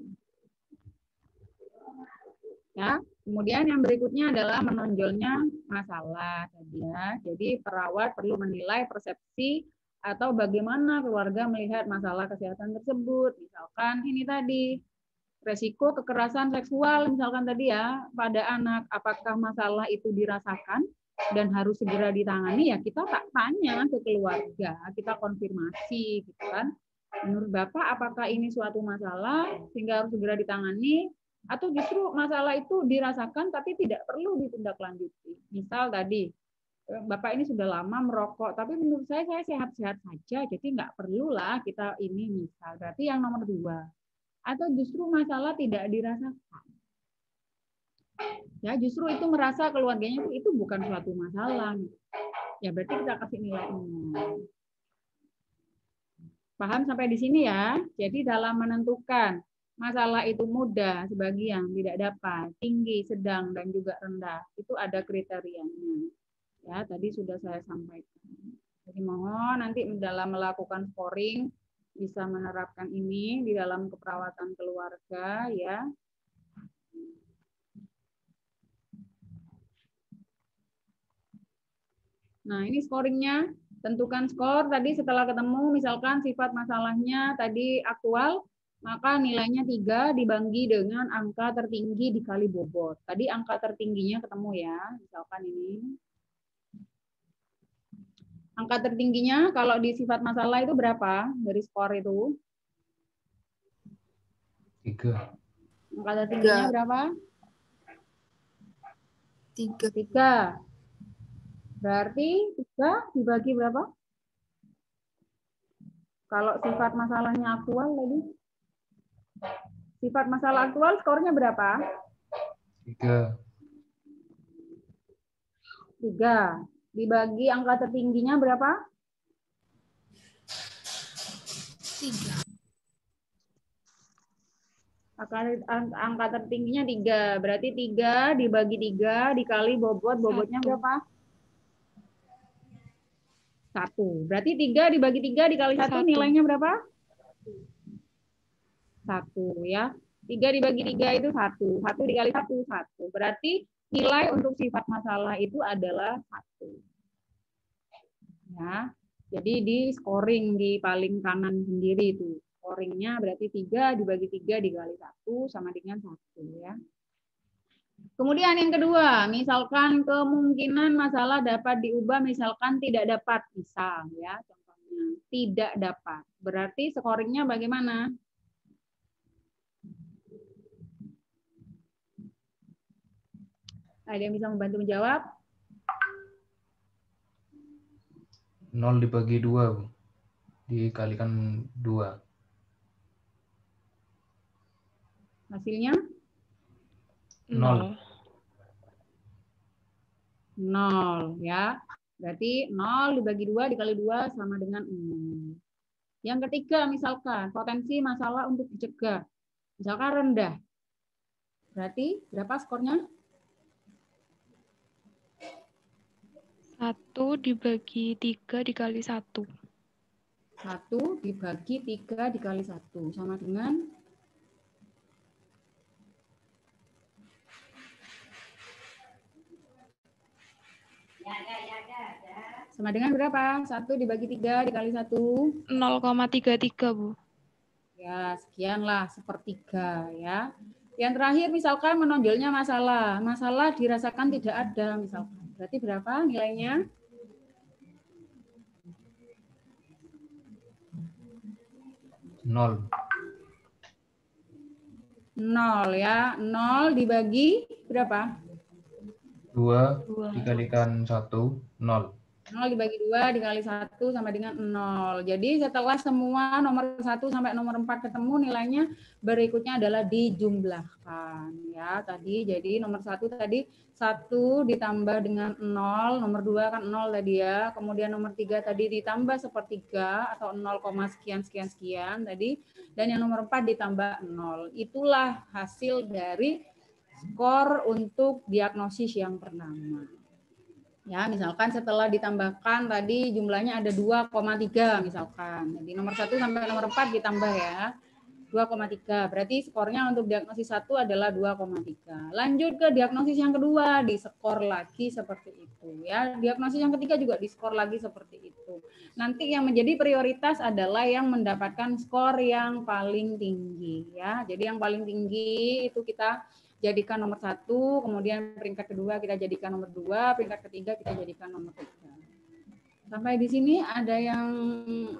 Ya, kemudian yang berikutnya adalah menonjolnya masalah tadi ya. Jadi perawat perlu menilai persepsi atau bagaimana keluarga melihat masalah kesehatan tersebut. Misalkan ini tadi resiko kekerasan seksual misalkan tadi ya pada anak, apakah masalah itu dirasakan dan harus segera ditangani ya kita tak tanya ke keluarga, kita konfirmasi gitu kan. Menurut Bapak, apakah ini suatu masalah sehingga harus segera ditangani, atau justru masalah itu dirasakan tapi tidak perlu ditindaklanjuti? Misal tadi, Bapak ini sudah lama merokok, tapi menurut saya sehat-sehat saja, jadi nggak perlulah kita ini misal. Berarti yang nomor 2. Atau justru masalah tidak dirasakan. Ya, justru itu merasa keluarganya itu bukan suatu masalah. Ya, berarti kita kasih nilai 0. Paham sampai di sini ya? Jadi dalam menentukan masalah itu mudah, sebagian tidak dapat, tinggi, sedang, dan juga rendah. Itu ada kriterianya. Ya, tadi sudah saya sampaikan. Jadi mohon nanti dalam melakukan scoring bisa menerapkan ini di dalam keperawatan keluarga ya. Nah, ini scoringnya. Tentukan skor tadi setelah ketemu, misalkan sifat masalahnya tadi aktual, maka nilainya 3 dibagi dengan angka tertinggi dikali bobot. Tadi angka tertingginya ketemu ya, misalkan ini. Angka tertingginya kalau di sifat masalah itu berapa dari skor itu? 3. Angka tertingginya berapa? 3. Berarti 3 dibagi berapa? Kalau sifat masalahnya aktual tadi. Sifat masalah aktual skornya berapa? 3. 3. Dibagi angka tertingginya berapa? 3. Angka tertingginya 3. Berarti 3 dibagi 3 dikali bobot. Bobotnya 1. berapa? 1. Berarti 3 dibagi 3 dikali 1 1. nilainya berapa? 1 ya. 3 dibagi 3 itu 1. 1 dikali 1, 1. Berarti nilai untuk sifat masalah itu adalah 1. Ya. Jadi di scoring di paling kanan sendiri itu. Scoringnya berarti 3 dibagi 3 dikali 1 sama dengan 1 ya. Kemudian yang kedua, misalkan kemungkinan masalah dapat diubah, misalkan tidak dapat, misal ya contohnya tidak dapat. Berarti scoringnya bagaimana? Ada yang bisa membantu menjawab? 0 dibagi 2, Bu. Dikalikan 2. Hasilnya? 0. 0 ya. Berarti 0 dibagi 2 dikali 2 sama dengan 0. Yang ketiga misalkan potensi masalah untuk dicegah. Misalkan rendah. Berarti berapa skornya? 1 dibagi 3 dikali 1. 1 dibagi 3 dikali 1 sama dengan berapa? 1 dibagi 3 dikali 1 0,33, Bu. ya sekianlah sepertiga ya. Yang terakhir misalkan menonjolnya masalah. Masalah dirasakan tidak ada misalkan. Berarti berapa nilainya? 0. 0 ya. 0 dibagi berapa? 2 dikalikan 1, 0. 0 dibagi 2 dikali 1 sama dengan 0. Jadi setelah semua nomor 1 sampai nomor 4 ketemu, nilainya berikutnya adalah dijumlahkan. Ya, tadi jadi nomor 1 tadi 1 ditambah dengan 0, nomor 2 kan 0 tadi ya. Kemudian nomor 3 tadi ditambah sepertiga atau 0, sekian sekian sekian tadi, dan yang nomor 4 ditambah 0. Itulah hasil dari skor untuk diagnosis yang pertama. Ya, misalkan setelah ditambahkan tadi jumlahnya ada 2,3 misalkan. Jadi nomor 1 sampai nomor 4 ditambah ya. 2,3. Berarti skornya untuk diagnosis 1 adalah 2,3. Lanjut ke diagnosis yang kedua, diskor lagi seperti itu ya. Diagnosis yang ketiga juga diskor lagi seperti itu. Nanti yang menjadi prioritas adalah yang mendapatkan skor yang paling tinggi ya. Jadi yang paling tinggi itu kita jadikan nomor 1, kemudian peringkat kedua kita jadikan nomor 2, peringkat ketiga kita jadikan nomor 3. Sampai di sini ada yang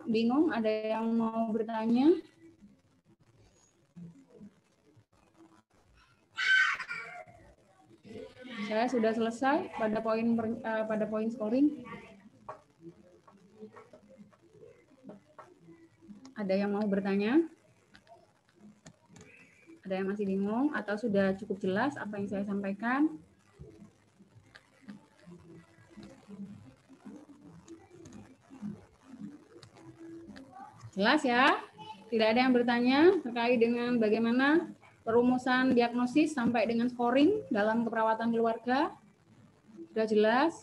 bingung, ada yang mau bertanya? Saya sudah selesai pada poin scoring. Ada yang mau bertanya? Ada yang masih bingung atau sudah cukup jelas apa yang saya sampaikan? Jelas ya? Tidak ada yang bertanya terkait dengan bagaimana perumusan diagnosis sampai dengan scoring dalam keperawatan keluarga? Sudah jelas?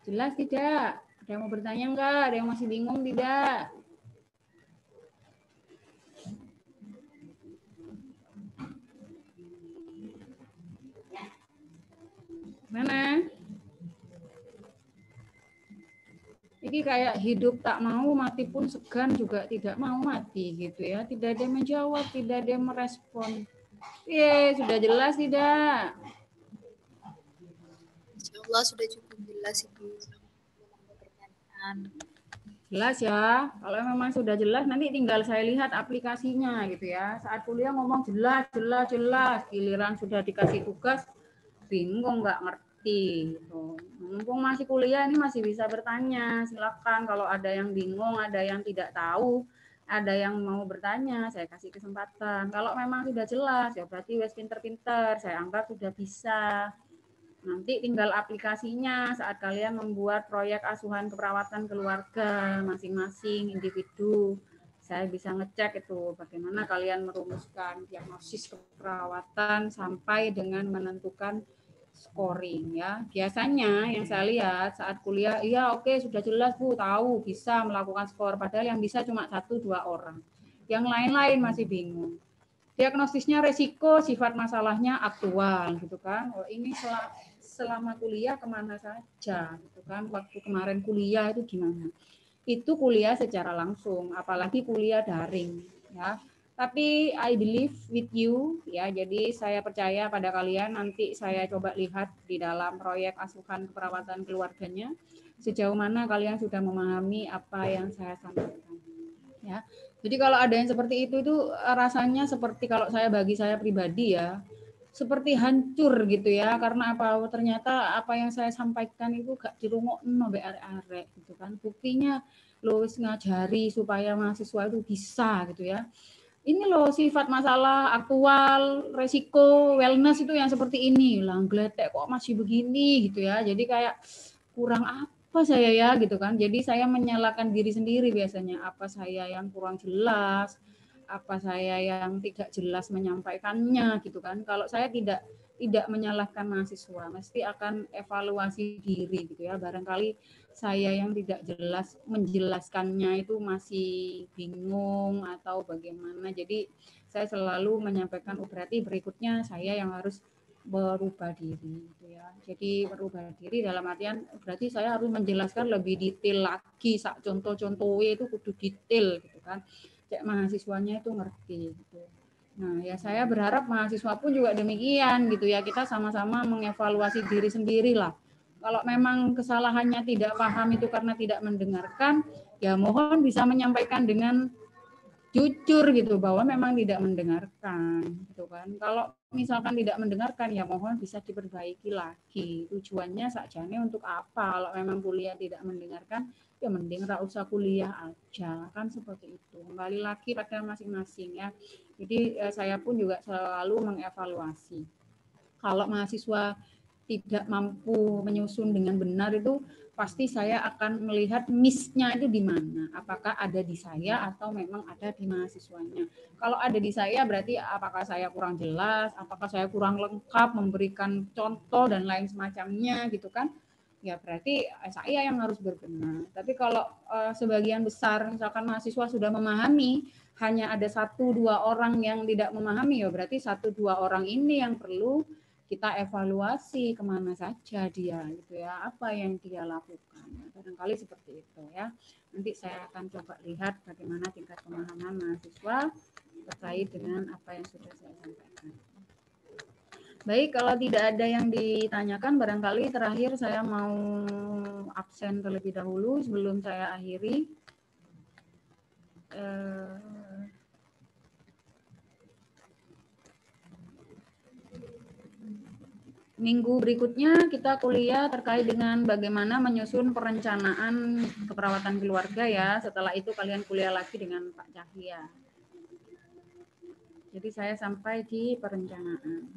Jelas tidak? Ada yang mau bertanya enggak? Ada yang masih bingung tidak? Mana? Ini kayak hidup tak mau, mati pun segan juga tidak mau mati gitu ya. Tidak ada yang menjawab, tidak ada yang merespon. Sudah jelas tidak? Insyaallah sudah cukup jelas Ibu. Jelas ya. Kalau memang sudah jelas, nanti tinggal saya lihat aplikasinya gitu ya. Saat kuliah ngomong jelas, jelas, jelas. Giliran sudah dikasih tugas, bingung nggak ngerti. Gitu. Mumpung masih kuliah ini masih bisa bertanya. Silakan kalau ada yang bingung, ada yang tidak tahu, ada yang mau bertanya, saya kasih kesempatan. Kalau memang sudah jelas, ya berarti wes pinter-pinter. Saya anggap sudah bisa. Nanti tinggal aplikasinya saat kalian membuat proyek asuhan keperawatan keluarga masing-masing individu. Saya bisa ngecek itu bagaimana kalian merumuskan diagnosis keperawatan sampai dengan menentukan scoring ya. Biasanya yang saya lihat saat kuliah, iya oke sudah jelas Bu, tahu bisa melakukan skor. Padahal yang bisa cuma 1-2 orang. Yang lain-lain masih bingung. Diagnosisnya resiko, sifat masalahnya aktual gitu kan. Oh, ini selama kuliah kemana saja gitu kan. Waktu kemarin kuliah itu gimana? Itu kuliah secara langsung, apalagi kuliah daring ya. Tapi I believe with you ya. Jadi saya percaya pada kalian. Nanti saya coba lihat di dalam proyek asuhan keperawatan keluarganya sejauh mana kalian sudah memahami apa yang saya sampaikan ya. Jadi kalau ada yang seperti itu rasanya seperti kalau bagi saya pribadi ya, seperti hancur gitu ya, karena apa? Ternyata apa yang saya sampaikan itu gak dirungokno mbek arek-arek gitu kan. Buktinya lo ngajari supaya mahasiswa itu bisa gitu ya. Ini loh sifat masalah aktual, resiko, wellness itu yang seperti ini. Lah gletek kok masih begini gitu ya. Jadi kayak kurang apa saya ya gitu kan. Jadi saya menyalahkan diri sendiri biasanya. Apa saya yang kurang jelas, apa saya yang tidak jelas menyampaikannya gitu kan. Kalau saya tidak menyalahkan mahasiswa, mesti akan evaluasi diri gitu ya. Barangkali saya yang tidak jelas menjelaskannya itu masih bingung atau bagaimana. Jadi saya selalu menyampaikan berarti berikutnya saya yang harus berubah diri gitu ya. Jadi berubah diri dalam artian berarti saya harus menjelaskan lebih detail lagi. Sak contoh-contohnya itu kudu detail gitu kan. Cek mahasiswanya itu ngerti gitu. Nah, ya saya berharap mahasiswa pun juga demikian gitu ya. Kita sama-sama mengevaluasi diri sendiri lah. Kalau memang kesalahannya tidak paham itu karena tidak mendengarkan, ya mohon bisa menyampaikan dengan jujur gitu bahwa memang tidak mendengarkan gitu kan. Kalau misalkan tidak mendengarkan ya mohon bisa diperbaiki lagi. Tujuannya sakjane untuk apa? Kalau memang kuliah tidak mendengarkan ya mending enggak usah kuliah aja kan seperti itu. Kembali lagi pada masing-masing ya. Jadi saya pun juga selalu mengevaluasi. Kalau mahasiswa tidak mampu menyusun dengan benar itu pasti saya akan melihat miss-nya itu di mana. Apakah ada di saya atau memang ada di mahasiswanya. Kalau ada di saya berarti apakah saya kurang jelas, apakah saya kurang lengkap memberikan contoh dan lain semacamnya gitu kan. Ya berarti saya yang harus berbenah. Tapi kalau sebagian besar misalkan mahasiswa sudah memahami, hanya ada 1-2 orang yang tidak memahami, ya berarti 1-2 orang ini yang perlu kita evaluasi kemana saja dia gitu ya, apa yang dia lakukan. Barangkali seperti itu ya. Nanti saya akan coba lihat bagaimana tingkat pemahaman mahasiswa terkait dengan apa yang sudah saya sampaikan. Baik, kalau tidak ada yang ditanyakan, barangkali terakhir saya mau absen terlebih dahulu sebelum saya akhiri. Minggu berikutnya kita kuliah terkait dengan bagaimana menyusun perencanaan keperawatan keluarga ya. Setelah itu kalian kuliah lagi dengan Pak Cahya. Jadi saya sampai di perencanaan.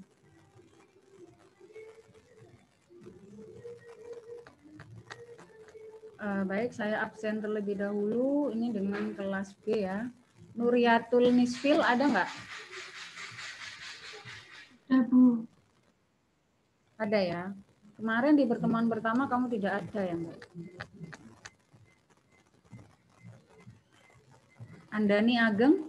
Baik, saya absen terlebih dahulu. Ini dengan kelas B ya. Nuriatul Nisfil ada nggak? Ada, Bu. Ada ya. Kemarin di pertemuan pertama kamu tidak ada ya, Mbak? Andani Ageng?